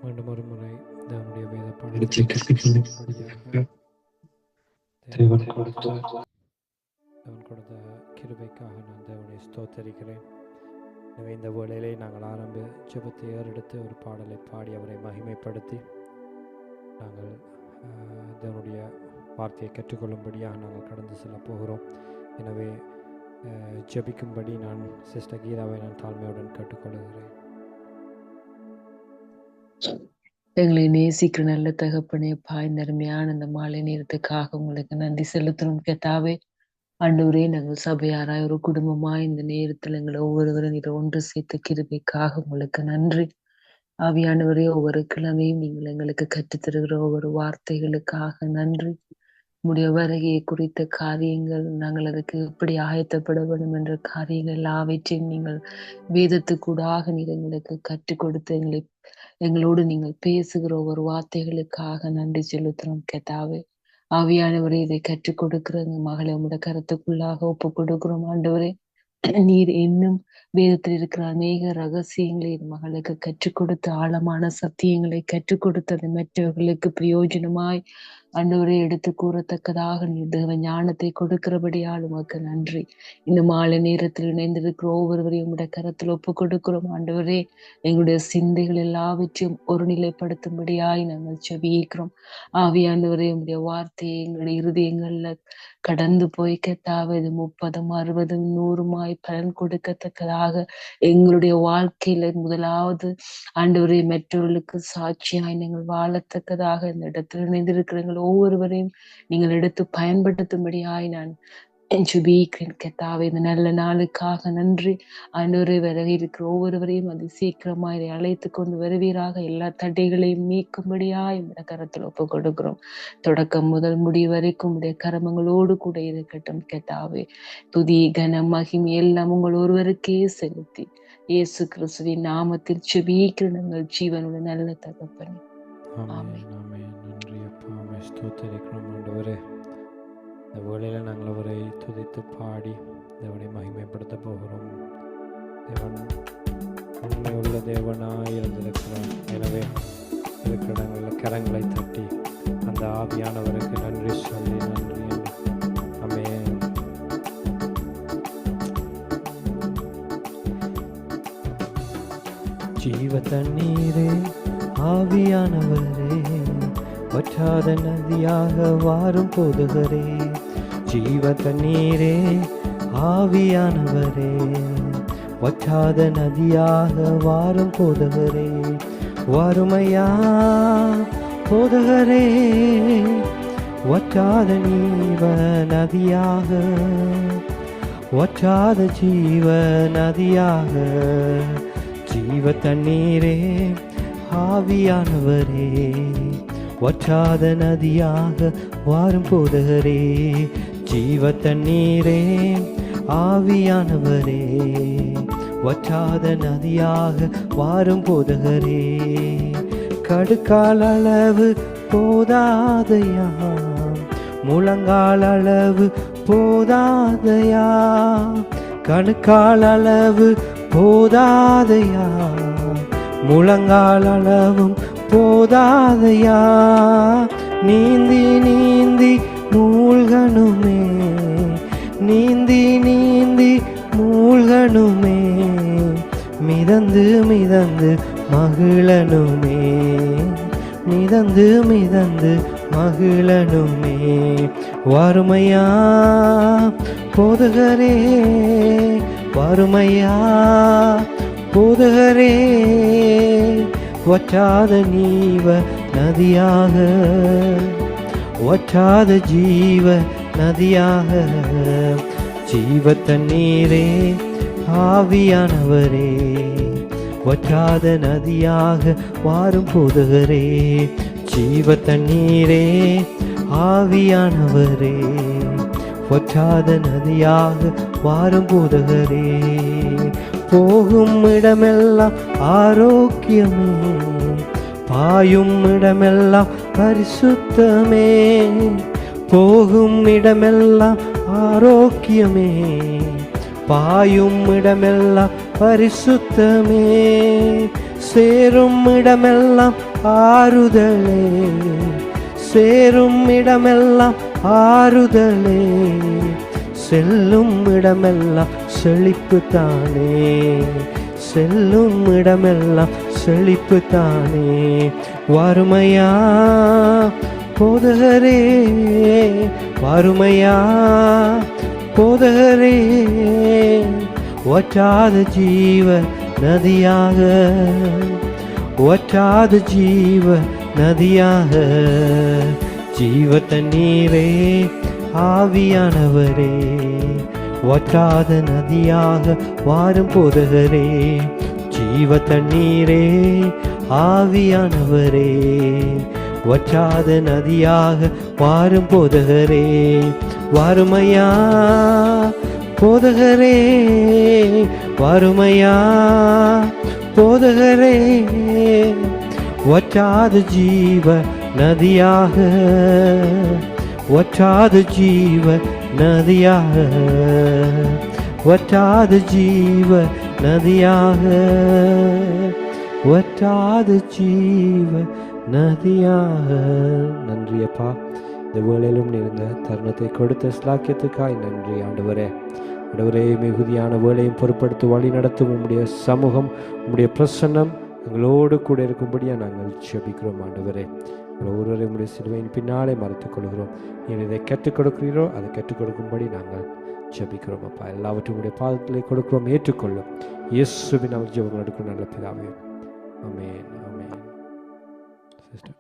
மீண்டும் ஒரு முறை தேவனுடைய வேத எடுத்து கற்பிக்கும்படியாக தேவன் கொடுத்த தேவன் கொடுத்த கிருபைக்காக நான் தேவனை ஸ்தோத்தரிக்கிறேன். எனவே இந்த வேளையிலே நாங்கள் ஆரம்ப ஜெபத்தை ஏறெடுத்து ஒரு பாடலை பாடி அவரை மகிமைப்படுத்தி நாங்கள் தேவனுடைய வார்த்தையை கற்றுக்கொள்ளும்படியாக நாங்கள் கடந்து செல்ல போகிறோம். எனவே ஜெபிக்கும்படி நான் சிஸ்டர் கீதாவை நான் தாழ்மையுடன் கேட்டுக்கொள்கிறேன். எங்களை நேசிக்கிற நல்ல தகப்பனே பாய் நன்மையான இந்த மாலை நேரத்துக்காக உங்களுக்கு நன்றி செலுத்துறோம் கர்த்தாவே. ஆண்டவரே, நாங்கள் சபையாராய் ஒரு குடும்பமாய் இந்த நேரத்தில் எங்களை ஒவ்வொருவரும் இதை ஒன்று சேர்த்த கிருபைக்காக உங்களுக்கு நன்றி. ஆவியானவரே, ஒவ்வொரு கிழமையும் நீங்கள் எங்களுக்கு கற்றுத்தருகிற ஒவ்வொரு வார்த்தைகளுக்காக நன்றி. உடைய வருகையை குறித்த காரியங்கள், நாங்கள் அதுக்கு எப்படி ஆயத்தப்பட வேண்டும் என்ற காரியங்கள் எல்லாவற்றையும் நீங்கள் வேதத்துக்கூடாக நீர் எங்களுக்கு கற்றுக் கொடுத்து எங்களோடு நீங்கள் பேசுகிற ஒவ்வொரு வார்த்தைகளுக்காக நன்றி செலுத்துறோம் கர்த்தாவே. ஆவியானவரே, இதை கற்றுக் கொடுக்கிற எங்க மகளை உங்களுடைய கருத்துக்குள்ளாக ஒப்பு கொடுக்கிறோம் ஆண்டவரே. நீர் இன்னும் வேதத்தில் இருக்கிற அநேக ரகசியங்களை மகளுக்கு கற்றுக் கொடுத்து ஆழமான சத்தியங்களை கற்றுக் கொடுத்தது மற்றவர்களுக்கு பிரயோஜனமாய் ஆண்டவரை எடுத்து கூறத்தக்கதாக நீர் தேவ ஞானத்தை கொடுக்கிறபடியால் உமக்கு நன்றி. இந்த மாலை நேரத்தில் இணைந்திருக்கிற ஒவ்வொருவரையும் உங்களுடைய கரத்தில் ஒப்பு கொடுக்கிறோம் ஆண்டவரே. எங்களுடைய சிந்தைகள் எல்லாவற்றையும் ஒரு நிலைப்படுத்தும்படியாய் நாங்கள் செபிக்கிறோம். ஆவியானவரே, உங்களுடைய வார்த்தையை எங்களுடைய இருதயங்கள்ல கடந்து போய் கர்த்தாவே 30, 60, 100 பலன் கொடுக்கத்தக்கதாக எங்களுடைய வாழ்க்கையில முதலாவது ஆண்டவரே மற்றவர்களுக்கு சாட்சியாய் நீங்கள் வாழத்தக்கதாக இந்த இடத்தில் இணைந்திருக்கிற ஒவ்வொருவரையும் நீங்கள் எடுத்து பயன்படுத்தும்படியாய் நான் ஜெபிக்கிறேன் கர்த்தாவே. இந்த நல்ல நாளுக்காக நன்றி ஆண்டவரே. விலகி இருக்கிற ஒவ்வொருவரையும் அது சீக்கிரமா இதை அழைத்து கொண்டு வருவீராக. எல்லா தடைகளையும் நீக்கும்படியாய் இந்த கரத்தில் ஒப்பு கொடுக்கிறோம். தொடக்கம் முதல் முடிவு வரைக்கும் உடைய கரமங்களோடு கூட இருக்கட்டும் கர்த்தாவே. துதி கனம் மகிமை எல்லாம் உங்கள் ஒருவருக்கே செலுத்தி இயேசு கிறிஸ்துவின் நாமத்தில் ஜெபிக்கிற நாங்கள் ஜீவனுடைய நல்ல தகப்பனே, ஆமென். நன்றி அப்பா, ஸ்தோத்திரிக்கிறோம் ஆண்டவரே. இந்த வேளையில் நாங்கள் அவரை துதித்து பாடி தேவனை மகிமைப்படுத்த போகிறோம். தேவன் உண்மையுள்ள தேவனாய் இருந்திருக்கிறார். எனவே இருக்கிற இடங்களில் கரங்களை தட்டி அந்த ஆவியானவருக்கு நன்றி சொல்லி நன்றி ஆமென். ஜீவ தண்ணீரே ஆவியானவரே, வற்றாத நதியாக வாரும் போதுகரே. ஜீவ தண்ணீரே ஆவியானவரே, வற்றாத நதியாக வாரும் போதுகரே. வாருமையா போதுகரே, வற்றாத ஜீவ நதியாக, வற்றாத ஜீவ நதியாக. ஜீவ தண்ணீரே ஆவியானவரே, வற்றாத நதியாக வாரும் போதகரே. ஜீவ தண்ணீரே ஆவியானவரே, வற்றாத நதியாக வாரும் போதகரே. கடுக்கால் அளவு போதாதையா, முழங்கால் அளவு போதாதையா, கணுக்கால் அளவு போதாதையா, முழங்கால் அளவும் போதாதையா. நீந்தி நீந்தி மூழ்கணுமே, நீந்தி நீந்தி மூழ்கணுமே, மிதந்து மிதந்து மகிழனுமே, மிதந்து மிதந்து மகிழனுமே. வறுமையா போதுகரே, வறுமையா போதுகரே, வற்றாத நீவ நதியாக, வற்றாத ஜீவ நதியாக. ஜீவ தண்ணீரே ஆவியானவரே, வற்றாத நதியாக வாரும் போதுகரே. ஜீவ தண்ணீரே ஆவியானவரே, வற்றாத நதியாக வாரும் போதுகரே. போகும் இடமெல்லாம் ஆரோக்கியமே, பாயும் இடமெல்லாம் பரிசுத்தமே. போகும் இடமெல்லாம் ஆரோக்கியமே, பாயும் இடமெல்லாம் பரிசுத்தமே. சேரும் இடமெல்லாம் ஆறுதலே, சேரும் இடமெல்லாம் ஆறுதலே, செல்லும் இடமெல்லாம் செழிப்பு தானே, செல்லும் இடமெல்லாம் செழிப்பு தானே. வறுமையா போதகரே, வறுமையா போதகரே, வற்றாத ஜீவ நதியாக, வற்றாத ஜீவ நதியாக, ஜீவ தண்ணீரே ஆவியானவரே, வற்றாத நதியாக வாரும் போதகரே, ஜீவ தண்ணீரே ஆவியானவரே, வற்றாத நதியாக வாரும் போதகரே. வறுமையா போதகரே, வறுமையா போதகரே, வற்றாத ஜீவ நதியாக, வற்றாத ஜீவ நதியாக, வற்றாத ஜீவ நதியாக, வற்றாத ஜீவ நதியாக. நன்றி அப்பா, இந்த வேளையிலும் இருந்த தருணத்தை கொடுத்த ஸ்லாக்கியத்துக்காய் நன்றி ஆண்டவரே. ஆண்டவரே, மிகுதியான வேளையும் பொறுப்படுத்தி வழி நடத்தும் உம்முடைய சமூகம், உம்முடைய பிரசன்னம் எங்களோடு கூட இருக்கும்படியாக நாங்கள் ஜெபிக்கிறோம் ஆண்டவரே. ஒருவரை உம்முடைய சிலுவையின் பின்னாலே மறைத்துக் கொள்கிறோம். நீங்கள் இதை கற்றுக் கொடுக்கிறீரோ அதை கற்றுக் கொடுக்கும்படி நாங்கள் ஜெபிக்கிறோம் அப்பா. எல்லாவற்றையும் உடைய பாதத்திலே கொடுக்கிறோம், ஏற்றுக்கொள்ளும். இயேசுவின் நாமத்தில் ஜெபம் எடுக்கும் நல்ல பிதாவே, ஆமென், ஆமென். சிஸ்டர்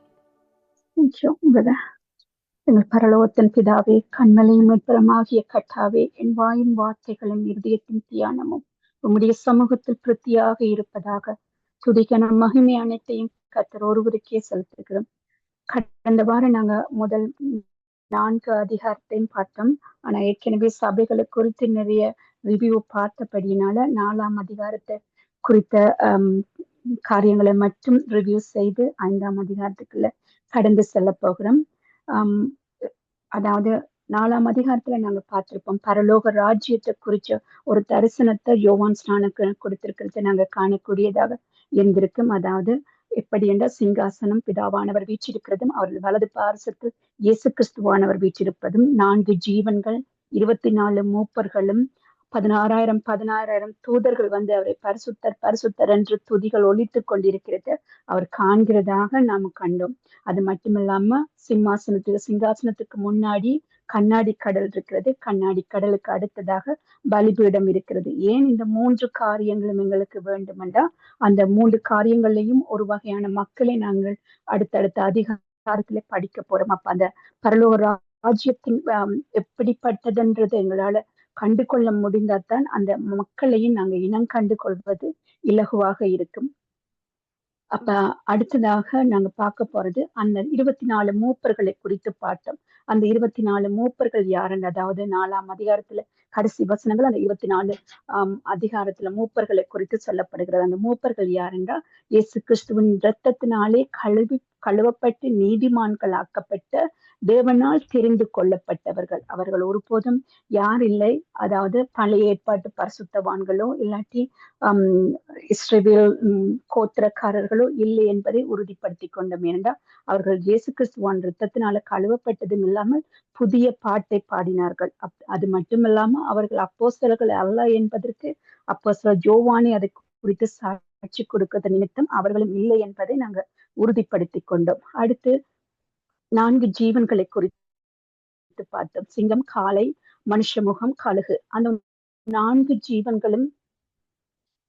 எங்கள் பரலோகத்தின் பிதாவே, கண்மலையும் மீட்புறமாகிய கர்த்தாவே, என் வாயின் வார்த்தைகளும் இருதயத்தின் தியானமும் உம்முடைய சமூகத்தில் பிரத்தியாக இருப்பதாக. துதிக்கணும் மகிமை அனைத்தையும் கர்த்தர் ஒருவருக்கே செலுத்துகிறோம். கடந்த வாரம் நாங்க முதல் 4 அதிகாரத்தையும் பார்த்தோம். ஆனா ஏற்கனவே சபைகளை குறித்து நிறைய ரிவ்யூ பார்த்தபடியினால 4ஆம் அதிகாரத்தை குறித்த காரியங்களை மட்டும் ரிவ்யூ செய்து 5ஆம் அதிகாரத்துக்குள்ள கடந்து செல்ல போகிறோம். அதாவது 4ஆம் அதிகாரத்துல நாங்க பார்த்திருப்போம், பரலோக ராஜ்யத்தை குறிச்ச ஒரு தரிசனத்தை யோவான் ஸ்நானக்கு கொடுத்திருக்கிறத நாங்க காணக்கூடியதாக இருந்திருக்கும். அதாவது எப்படி என்றால், சிங்காசனம் பிதாவானவர் வீற்றிருக்கிறதும் அவர்கள் வலது பாரசத்தில் இயேசு கிறிஸ்துவானவர் வீற்றிருப்பதும் 4 ஜீவன்கள் 24 மூப்பர்களும் 16,000 தூதர்கள் வந்து அவரை பரிசுத்தர் பரிசுத்தர் என்று துதிகள் ஒலித்துக் கொண்டிருக்கிறது அவர் காண்கிறதாக நாம கண்டோம். அது மட்டுமில்லாம சிங்காசனத்துக்கு முன்னாடி கண்ணாடி கடல் இருக்கிறது. கண்ணாடி கடலுக்கு அடுத்ததாக பலிபீடம் இருக்கிறது. ஏன் இந்த 3 காரியங்களும் எங்களுக்கு வேண்டுமென்றா, அந்த 3 காரியங்களையும் ஒரு வகையான மக்களை நாங்கள் அடுத்தடுத்த அதிகாரத்திலே படிக்க போறோம். அப்ப அந்த பரலோக ராஜ்யத்தின் எப்படிப்பட்டதுன்றது எங்களால கண்டு கொள்ள முடிந்தால்தான் அந்த மக்களையும் நாங்க இனம் கண்டு கொள்வது இலகுவாக இருக்கும். அப்ப அடுத்ததாக நாங்க பார்க்க போறது அந்த 24 மூப்பர்களை குறித்து பார்த்தோம். அந்த 24 மூப்பர்கள் யாருன்னு, அதாவது 4ஆம் அதிகாரத்துல கடைசி வசனங்கள் அந்த 24 அதிகாரத்துல மூப்பர்களை குறித்து சொல்லப்படுகிறது. அந்த மூப்பர்கள் யாருன்றா, இயேசு கிறிஸ்துவின் இரத்தத்தினாலே கழுவப்பட்டு நீதிமான்கள் ஆக்கப்பட்ட தேவனால் தெரிந்து கொள்ளப்பட்டவர்கள். அவர்கள் ஒருபோதும் யார் இல்லை, அதாவது பழைய ஏற்பாட்டு பரிசுத்தவான்களோ இல்லாட்டி இஸ்ரவேல் கோத்திரக்காரர்களோ இல்லை என்பதை உறுதிப்படுத்தி கொண்டோம். ஏனென்றால் அவர்கள் இயேசு கிறிஸ்துவான் இரத்தத்தினால கழுவப்பட்டதும் இல்லாமல் புதிய பாட்டை பாடினார்கள். அது மட்டுமில்லாம அவர்கள் அப்போஸ்தலர்கள் அல்ல என்பதற்கு அப்போஸ்தலர் யோவானே அதை குறித்து சாட்சி கொடுக்கிறது நிமித்தம் அவர்களும் இல்லை என்பதை நாங்க உறுதிப்படுத்தி கொண்டோம். அடுத்து 4 ஜீவன்களை குறித்து பார்த்தோம். சிங்கம், காளை, மனுஷ முகம், கழுகு. அந்த 4 ஜீவன்களும்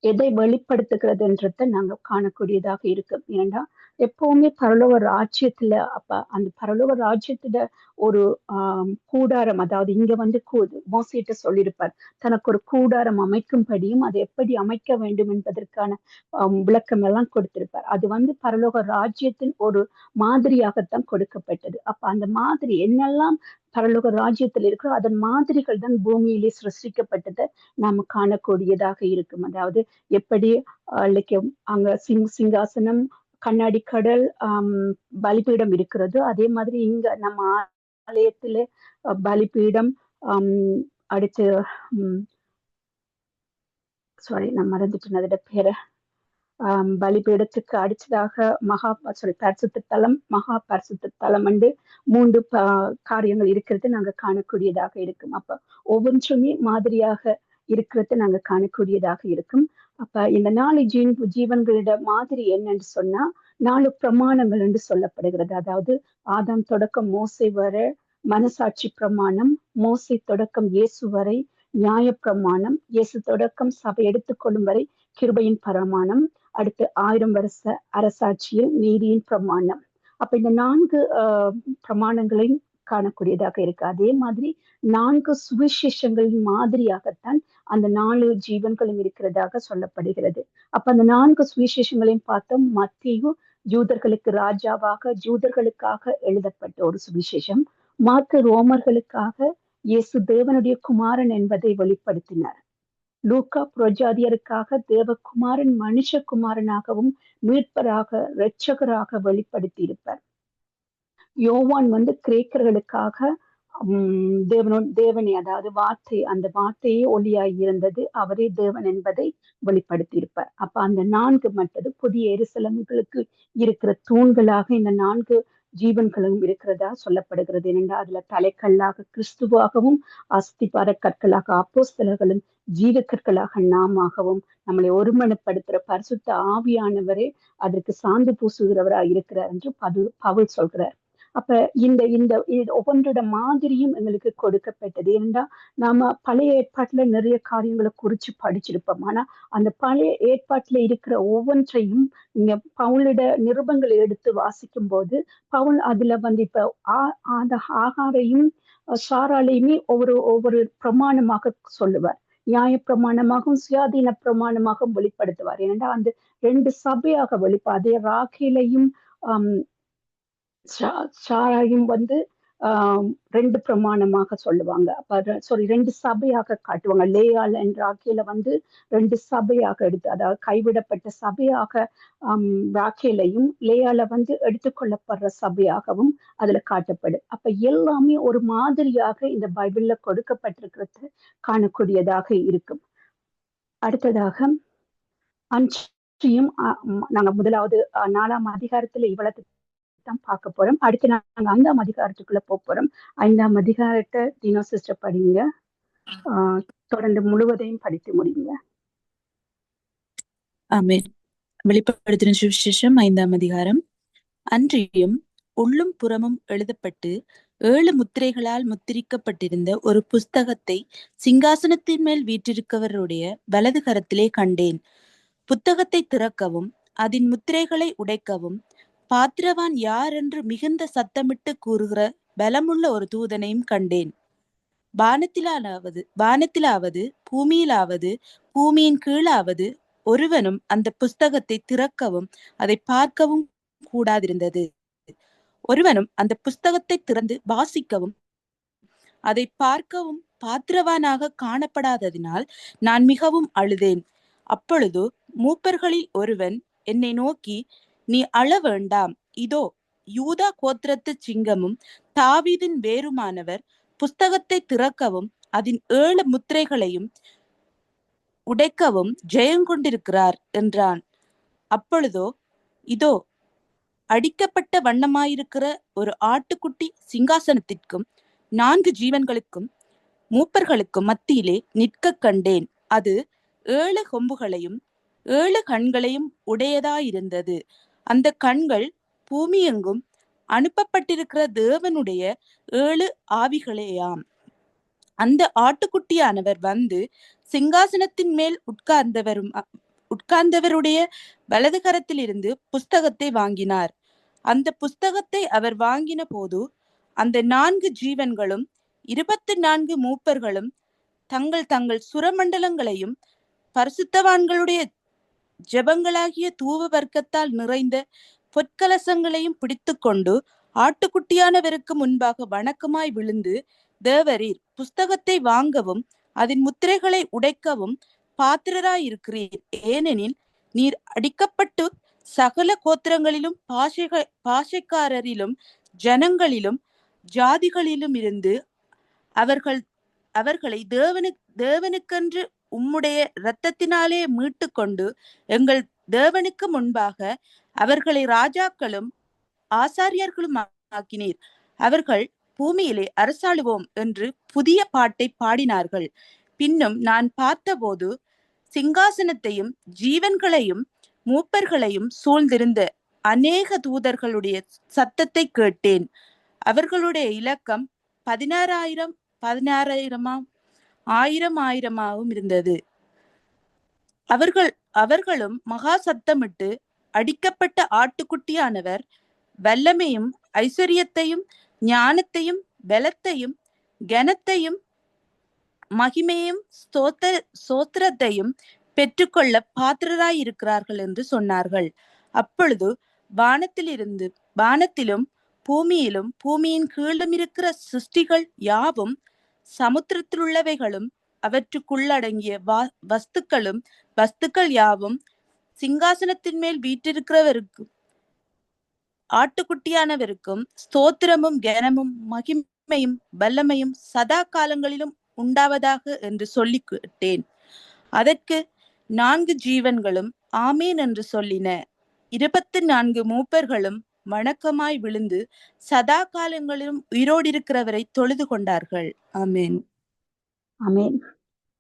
எதை வெளிப்படுத்துகிறது என்றதை நாங்க காணக்கூடியதாக இருக்கும். ஏன்னா எப்பவுமே பரலோக ராஜ்யத்துல அந்த பரலோக ராஜ்யத்துல ஒரு கூடாரம், அதாவது இங்க வந்து மோசேட்ட சொல்லியிருப்பார், தனக்கு ஒரு கூடாரம் அமைக்கும்படியும் அதை எப்படி அமைக்க வேண்டும் என்பதற்கான விளக்கம் எல்லாம் கொடுத்திருப்பார். அது வந்து பரலோக ராஜ்யத்தின் ஒரு மாதிரியாகத்தான் கொடுக்கப்பட்டது. அப்ப அந்த மாதிரி என்னெல்லாம் பரலோக ராஜ்யத்தில் இருக்கிற அதன் மாதிரிகள் தான் பூமியிலே சிருஷ்டிக்கப்பட்டதை நாம காணக்கூடியதாக இருக்கும். அதாவது எப்படி அங்க சிங்காசனம், கண்ணாடி கடல், பலிபீடம் இருக்கிறது, அதே மாதிரி இங்க நம்ம ஆலயத்திலே பலிபீடம், அடுத்து நான் மறந்துட்டேன் அதோட பேரை, பலிபீடத்துக்கு அடுத்ததாக பரிசுத்த தலம், மகா பரிசுத்த தலம் என்று 3 காரியங்கள் இருக்கிறது நாங்க காணக்கூடியதாக இருக்கும். அப்ப ஒவ்வொன்றுமே மாதிரியாக இருக்கிறது நாங்க காணக்கூடியதாக இருக்கும். அப்ப இந்த 4 ஜீவன்களிட மாதிரி என்னன்னு சொன்னா 4 பிரமாணங்கள் என்று சொல்லப்படுகிறது. அதாவது ஆதாம் தொடக்கம் மோசே வரை மனசாட்சி பிரமாணம், மோசே தொடக்கம் இயேசு வரை நியாய பிரமாணம், இயேசு தொடக்கம் சபை எடுத்துக்கொள்ளும் வரை கிருபையின் பிரமாணம், அடுத்து 1000 வருஷ அரசாட்சியில் நீதியின் பிரமாணம். அப்ப இந்த 4 பிரமாணங்களையும் காணக்கூடியதாக இருக்கு. அதே மாதிரி 4 சுவிசேஷங்களின் மாதிரியாகத்தான் அந்த 4 ஜீவன்களும் இருக்கிறதாக சொல்லப்படுகிறது. அப்ப அந்த 4 சுவிசேஷங்களையும் பார்த்தோம். மத்தேயு யூதர்களுக்கு ராஜாவாக யூதர்களுக்காக எழுதப்பட்ட ஒரு சுவிசேஷம். மாற்கு ரோமர்களுக்காக இயேசு தேவனுடைய குமாரன் என்பதை வெளிப்படுத்தினார். லூக்கா புரஜாதியருக்காக தேவகுமாரன் மனுஷகுமாரனாகவும் மீட்பராக இரட்சகராக வெளிப்படுத்தி இருப்பார். யோவான் கிரேக்கர்களுக்காக தேவனே, அதாவது வார்த்தை, அந்த வார்த்தையே ஒளியாய் இருந்தது, அவரே தேவன் என்பதை வெளிப்படுத்தி இருப்பார். அப்ப அந்த 4 மற்றது புதிய எருசலேமுகளுக்கு இருக்கிற தூண்களாக இந்த 4 ஜீவன்களும் இருக்கிறதா சொல்லப்படுகிறது. ஏனென்றால் அதுல தலைக்கல்லாக கிறிஸ்துவாகவும், அஸ்திபார கற்களாக அப்போஸ்தலர்களும், ஜீவ கற்களாக நாமாகவும், நம்மளை ஒருமனப்படுத்துற பரிசுத்த ஆவியானவரே அதற்கு சாந்து பூசுகிறவராக இருக்கிறார் என்று பவுல் சொல்கிறார். அப்ப இந்த இந்த ஒவ்வொன்றோட மாதிரியும் எங்களுக்கு கொடுக்கப்பட்டது. ஏன்னா நாம பழைய ஏற்பாட்டுல நிறைய காரியங்களை குறிச்சு படிச்சிருப்போம். ஆனா அந்த பழைய ஏற்பாட்டுல இருக்கிற ஒவ்வொன்றையும் நீங்க பவுலோட நிருபங்களை எடுத்து வாசிக்கும் போது பவுல் அதுல இப்ப அந்த ஆகாரையும் சாராலையுமே ஒவ்வொரு பிரமாணமாக சொல்லுவார். நியாய பிரமாணமாகவும் சுயாதீன பிரமாணமாகவும் வெளிப்படுத்துவார். ஏன்னா அந்த 2 சபையாக அதே ராகேலையும் சாராயும் 2 பிரமாணமாக சொல்லுவாங்க. அப்ப 2 சபையாக காட்டுவாங்க. லேயாள் என்ற ராகேல 2 சபையாக எடுத்து, அதாவது கைவிடப்பட்ட சபையாக ராகேலையும், லேயால எடுத்துக்கொள்ளப்படுற சபையாகவும் அதுல காட்டப்படும். அப்ப எல்லாமே ஒரு மாதிரியாக இந்த பைபிள்ல கொடுக்கப்பட்டிருக்கிறது காணக்கூடியதாக இருக்கும். அடுத்ததாக அன்றியும் நாங்க முதலாவது 4ஆம் அதிகாரத்துல இவ்வளவு தான் பார்க்க போறோம். அடுத்து நாங்க 5ஆம் அதிகாரத்துக்குள்ள போறோம். 5ஆம் அதிகாரத்தை டினோ சிஸ்டர் படிங்க. தொடர்ந்து முழுவதையும் படித்து முடியுங்க. ஆமென். வெளிப்படுத்தின சுவிசேஷம் 5ஆம் அதிகாரம். அன்றியும் உள்ளும் புறமும் எழுதப்பட்டு 7 முத்திரைகளால் முத்திரிக்கப்பட்டிருந்த ஒரு புஸ்தகத்தை சிங்காசனத்தின் மேல் வீற்றிருக்கவருடைய வலது கரத்திலே கண்டேன். புத்தகத்தை திறக்கவும் அதன் முத்திரைகளை உடைக்கவும் பாத்திரவான் யார் என்று மிகுந்த சத்தமிட்டு கூறுகிற பலமுள்ள ஒரு தூதனையும் கண்டேன். வானத்திலாவது பூமியிலாவது பூமியின் கீழாவது ஒருவனும் அந்த புஸ்தகத்தை திறக்கவும் அதை பார்க்கவும் கூடாதிருந்தது. ஒருவனும் அந்த புஸ்தகத்தை திறந்து வாசிக்கவும் அதை பார்க்கவும் பாத்திரவானாக காணப்படாததினால் நான் மிகவும் அழுதேன். அப்பொழுது மூப்பர்களில் ஒருவன் என்னை நோக்கி, நீ அழ வேண்டாம், இதோ யூதா கோத்திரத்து சிங்கமும் தாவீதின் வேருமானவர் புஸ்தகத்தை திறக்கவும் அதன் 7 முத்திரைகளையும் உடைக்கவும் ஜெயங்கொண்டிருக்கிறார் என்றான். அப்பொழுதோ இதோ அடிக்கப்பட்ட வண்ணமாயிருக்கிற ஒரு ஆட்டுக்குட்டி சிங்காசனத்திற்கும் 4 ஜீவன்களுக்கும் மூப்பர்களுக்கும் மத்தியிலே நிற்க கண்டேன். அது 7 கொம்புகளையும் 7 கண்களையும் உடையதாயிருந்தது. அந்த கண்கள் பூமியெங்கும் அனுப்பப்பட்டிருக்கிற தேவனுடைய 7 ஆவிகளேயாம். அந்த ஆட்டுக்குட்டியானவர் சிங்காசனத்தின் மேல் உட்கார்ந்தவருடைய வலது கரத்திலிருந்து புஸ்தகத்தை வாங்கினார். அந்த புஸ்தகத்தை அவர் வாங்கின போது அந்த 4 ஜீவன்களும் 24 மூப்பர்களும் தங்கள் தங்கள் சுரமண்டலங்களையும் பரிசுத்தவான்களுடைய ஜெபங்களாகிய தூவ வர்க்கத்தால் நிறைந்த பொற்கலசங்களையும் பிடித்து கொண்டு ஆட்டுக்குட்டியானவருக்கு முன்பாக வணக்கமாய் விழுந்து, தேவரீர் புஸ்தகத்தை வாங்கவும் அதன் முத்திரைகளை உடைக்கவும் பாத்திரராயிருக்கிறீர். ஏனெனில் நீர் அடிக்கப்பட்டு சகல கோத்திரங்களிலும் பாஷைக்காரரிலும் ஜனங்களிலும் ஜாதிகளிலும் இருந்து அவர்களை தேவனுக்கென்று உம்முடைய இரத்தத்தினாலே மீட்டு கொண்டு எங்கள் தேவனுக்கு முன்பாக அவர்களை ராஜாக்களும் ஆசாரியர்களும் ஆக்கினீர். அவர்கள் பூமியிலே அரசாளுவோம் என்று புதிய பாட்டை பாடினார்கள். பின்னும் நான் பார்த்தபோது சிங்காசனத்தையும் ஜீவன்களையும் மூப்பர்களையும் சூழ்ந்திருந்த அநேக தூதர்களுடைய சத்தத்தை கேட்டேன். அவர்களுடைய இலக்கம் 16,000 ஆயிரமாகவும் இருந்தது. அவர்களும் மகா சத்தமிட்டு, அடிக்கப்பட்ட ஆட்டுக்குட்டியானவர் வல்லமையும் ஐஸ்வர்யத்தையும் ஞானத்தையும் பலத்தையும் கனத்தையும் மகிமையும் ஸ்தோத்திரத்தையும் பெற்றுக்கொள்ள பாத்திரராயிருக்கிறார்கள் என்று சொன்னார்கள். அப்பொழுது வானத்திலும் பூமியிலும் பூமியின் கீழும் இருக்கிற சிருஷ்டிகள் யாவும், சமுத்திரத்திலுள்ளவைகளும் அவற்றுக்குள்ளடங்கிய வஸ்துக்கள் யாவும், சிங்காசனத்தின் மேல் வீற்றிருக்கிறவருக்கும் ஆட்டுக்குட்டியானவருக்கும் ஸ்தோத்திரமும் கனமும் மகிமையும் வல்லமையும் சதா காலங்களிலும் உண்டாவதாக என்று சொல்லி கேட்டேன். அதற்கு 4 ஜீவன்களும் ஆமேன் என்று சொல்லின. 24 மூப்பர்களும் வணக்கமாய் விழுந்து சதா காலங்களிலும் உயிரோடு இருக்கிறவரை தொழுது கொண்டார்கள். ஆமேன். ஆமேன்.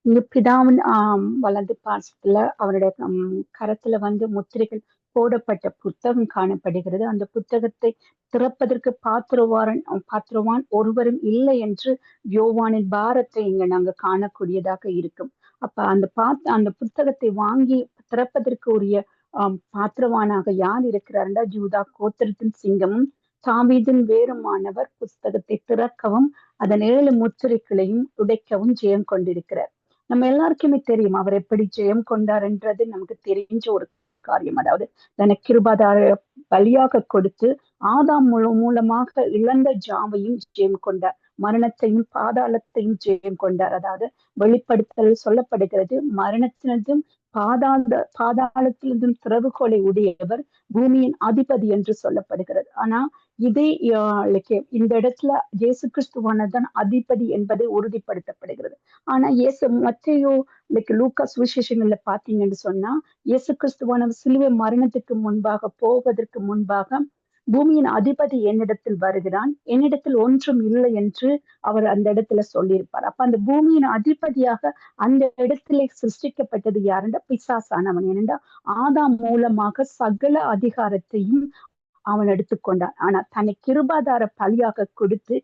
இங்க பிதாவின் வலது பாசத்துல அவருடைய கரத்துல முத்திரைகள் போடப்பட்ட புத்தகம் காணப்படுகிறது. அந்த புத்தகத்தை திறப்பதற்கு பாத்திரவான் ஒருவரும் இல்லை என்று யோவானின் பாரத்தை இங்க நாங்க காணக்கூடியதாக இருக்கும். அப்ப அந்த புத்தகத்தை வாங்கி திறப்பதற்கு உரிய பாத்திரவானாக யார் இருக்கிறார்டா, யூதா கோத்திரத்தின் சிங்கமும் தாவீதின் வேறுமானவர் புஸ்தகத்தை திறக்கவும் அதன் 7 முத்திரைகளையும் உடைக்கவும் ஜெயம் கொண்டிருக்கிறார். நம்ம எல்லாருக்குமே தெரியும் அவர் எப்படி ஜெயம் கொண்டார் என்றது நமக்கு தெரிஞ்ச ஒரு காரியம். அதாவது தன்னை கிருபாதார பலியாக கொடுத்து ஆதாம் மூலமாக இழந்த ஜாவையும் ஜெயம் கொண்டார், மரணத்தையும் பாதாளத்தையும் ஜெயம் கொண்டார். அதாவது வெளிப்படுத்தல் சொல்லப்படுகிறது, மரணத்தினதும் பாதாளத்திலிருந்தும் திறவுகோலை உடையவர் பூமியின் அதிபதி என்று சொல்லப்படுகிறது. ஆனா இதே இந்த இடத்துல இயேசு கிறிஸ்துவானதான் அதிபதி என்பதை உறுதிப்படுத்தப்படுகிறது. ஆனா மத்தேயு லூக்கா சுவிசேஷங்கள்ல பாத்தீங்கன்னு சொன்னா, இயேசு கிறிஸ்துவானவர் சிலுவை மரணத்துக்கு முன்பாக போவதற்கு முன்பாக பூமியின் அதிபதி என்னிடத்தில் வருகிறான், என்னிடத்தில் ஒன்றும் இல்லை என்று அவர் அந்த இடத்துல சொல்லியிருப்பார். அப்ப அந்த பூமியின் அதிபதியாக அந்த இடத்துல சிருஷ்டிக்கப்பட்டது யாருன்னா பிசாசானவன். ஏனென்றா ஆதாம் மூலமாக சகல அதிகாரத்தையும் அவன் எடுத்துக்கொண்டான். ஆனா தன்னை கிருபாதார பலியாக கொடுத்து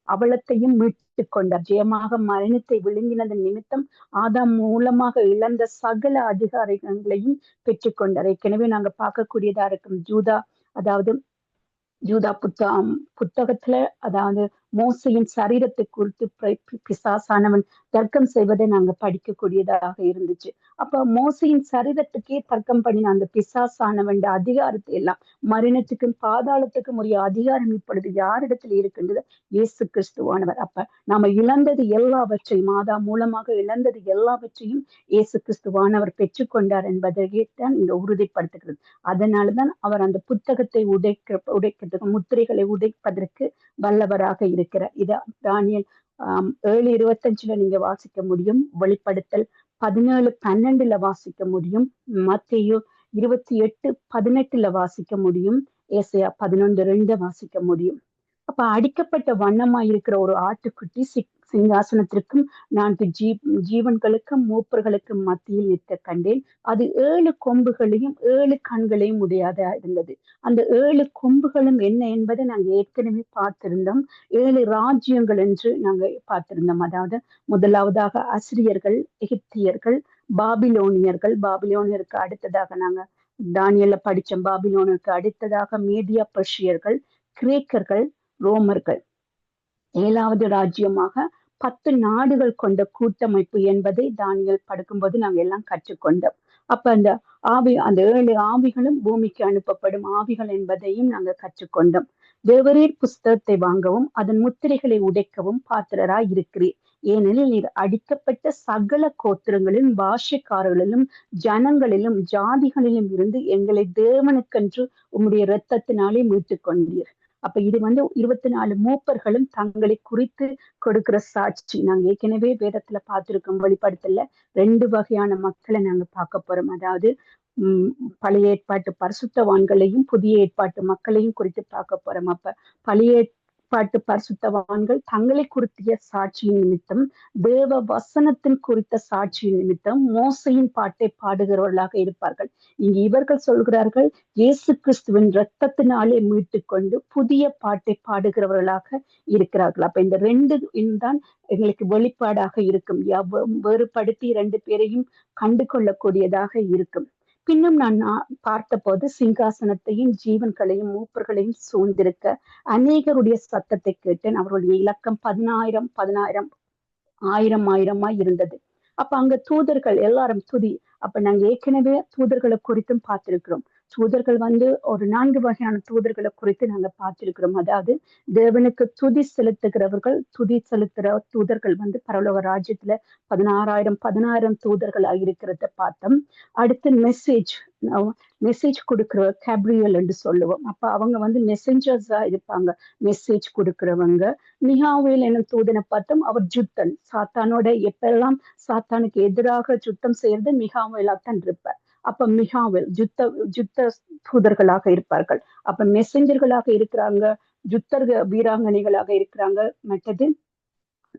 அவலத்தையும் மீட்டு கொண்டார். ஜெயமாக மரணத்தை விழுங்கினது நிமித்தம் ஆதாம் மூலமாக இழந்த சகல அதிகாரங்களையும் பெற்றுக்கொண்டார். ஏற்கனவே நாங்க பார்க்கக்கூடியதா இருக்கும் யூதா புத்தகத்துல அதாவது மோசையின் சரீரத்தை குறித்து பிசாசானவன் தர்க்கம் செய்வதை நாங்க படிக்கக்கூடியதாக இருந்துச்சு. அப்ப மோசையின் சரீரத்துக்கே தர்க்கம் பண்ணின அந்த பிசாசானவன் அதிகாரத்தை எல்லாம், மரணத்துக்கும் பாதாளத்துக்கும் உரிய அதிகாரம் இப்பொழுது யாரிடத்தில் இருக்கின்றது? இயேசு கிறிஸ்துவானவர். அப்ப நாம இழந்தது எல்லாவற்றையும், ஆதாம் மூலமாக இழந்தது எல்லாவற்றையும் இயேசு கிறிஸ்துவானவர் பெற்றுக்கொண்டார் என்பதையே தான் இங்க உறுதிப்படுத்துகிறது. அதனாலதான் அவர் அந்த புத்தகத்தை உடைக்கிறதுக்கு முத்திரைகளை உடைப்பதற்கு வல்லவராக இருக்கிறார். இத தானியேல் 7:25 நீங்க வாசிக்க முடியும், வெளிப்படுத்தல் 17:12 வாசிக்க முடியும், மத்தேயு 28:18 வாசிக்க முடியும், ஏசாயா 11:2 வாசிக்க முடியும். அப்ப அடிக்கப்பட்ட வண்ணமாய் இருக்கிற ஒரு ஆட்டுக்குட்டி சிங்காசனத்திற்கும் 4 ஜீவன்களுக்கும் மூப்பர்களுக்கும் மத்தியில் நிற்க கண்டேன். அது 7 கொம்புகளையும் 7 கண்களையும் உடையதா இருந்தது. அந்த 7 கொம்புகளும் என்ன என்பதை நாங்க ஏற்கனவே பார்த்திருந்தோம். 7 ராஜ்யங்கள் என்று நாங்க பார்த்திருந்தோம். அதாவது முதலாவதாக அசிரியர்கள், எகிப்தியர்கள், பாபிலோனியருக்கு அடுத்ததாக நாங்க தானியேல்ல படிச்சோம். பாபிலோனுக்கு அடுத்ததாக மேதியா பர்ஷியர்கள், கிரேக்கர்கள், ரோமர்கள். 7வது ராஜ்யமாக 10 நாடுகள் கொண்ட கூட்டமைப்பு என்பதை தானியேல் படிக்கும்போது நாங்க எல்லாம் கற்றுக்கொண்டோம். அப்ப அந்த 7 ஆவிகளும் பூமிக்கு அனுப்பப்படும் ஆவிகள் என்பதையும் நாங்க கற்றுக்கொண்டோம். தேவரீர் புஸ்தகத்தை வாங்கவும் அதன் முத்திரைகளை உடைக்கவும் பாத்திரராய் இருக்கிறீர். ஏனெனில் நீர் அடிக்கப்பட்ட சகல கோத்திரங்களிலும் பாஷைக்காரர்களிலும் ஜனங்களிலும் ஜாதிகளிலும் இருந்து எங்களை தேவனுக்கென்று உம்முடைய இரத்தத்தினாலே மீட்டுக் கொண்டீர். அப்ப இது 24 மூப்பர்களும் தங்களை குறித்து கொடுக்கிற சாட்சி. நாங்க ஏற்கனவே வேதத்துல பார்த்திருக்கோம். வெளிப்படுத்தல 2 வகையான மக்களை நாங்க பார்க்க போறோம். அதாவது பழைய ஏற்பாட்டு பரிசுத்தவான்களையும் புதிய ஏற்பாட்டு மக்களையும் குறித்து பார்க்க போறோம். அப்ப பழைய ஏற்பாட்டு பரிசுத்தவான்கள் தங்களை குறித்திய சாட்சியின் நிமித்தம், தேவ வசனத்தின் குறித்த சாட்சியின் நிமித்தம் மோசையின் பாட்டை பாடுகிறவர்களாக இருப்பார்கள். இங்கு இவர்கள் சொல்கிறார்கள், இயேசு கிறிஸ்துவின் இரத்தத்தினாலே மீட்டு கொண்டு புதிய பாட்டை பாடுகிறவர்களாக இருக்கிறார்கள். அப்ப இந்த ரெண்டு தான் எங்களுக்கு வெளிப்பாடாக இருக்கும். வேறுபடுத்தி இரண்டு பேரையும் கண்டு கொள்ளக்கூடியதாக இருக்கும். பின்னும் நான் பார்த்த போது சிங்காசனத்தையும் ஜீவன்களையும் மூப்பர்களையும் சூழ்ந்திருக்க அநேகருடைய சத்தத்தை கேட்டேன். அவருடைய இலக்கம் 10,000 ஆயிரமாய் இருந்தது. அப்ப அங்க தூதர்கள் எல்லாரும் துதி. அப்ப நாங்க ஏற்கனவே தூதர்களை குறித்தும் பார்த்திருக்கிறோம். தூதர்கள் ஒரு 4 வகையான தூதர்களை குறித்து நாங்க பார்த்திருக்கிறோம். அதாவது தேவனுக்கு துதி செலுத்துகிறவர்கள், துதி செலுத்துற தூதர்கள் பரலோக ராஜ்யத்துல 16,000 தூதர்கள் இருக்கிறத பார்த்தோம். அடுத்து மெசேஜ் கொடுக்கிற கேப்ரியல் என்று சொல்லுவோம். அப்ப அவங்க மெசஞ்சர்ஸா இருப்பாங்க, மெசேஜ் கொடுக்கிறவங்க. மிகாவேல் என்னும் தூதனை பார்த்தோம், அவர் ஜுத்தன். சாத்தானோட எப்பெல்லாம் சாத்தானுக்கு எதிராக சுத்தம் செய்யறது மிகாவேலாத்தான் இருப்பார். அப்ப மிகாவேல் ஜுத்த தூதர்களாக இருப்பார்கள். அப்ப மெசஞ்சர்களாக இருக்கிறாங்க, வீராங்கனைகளாக இருக்கிறாங்க. மற்றது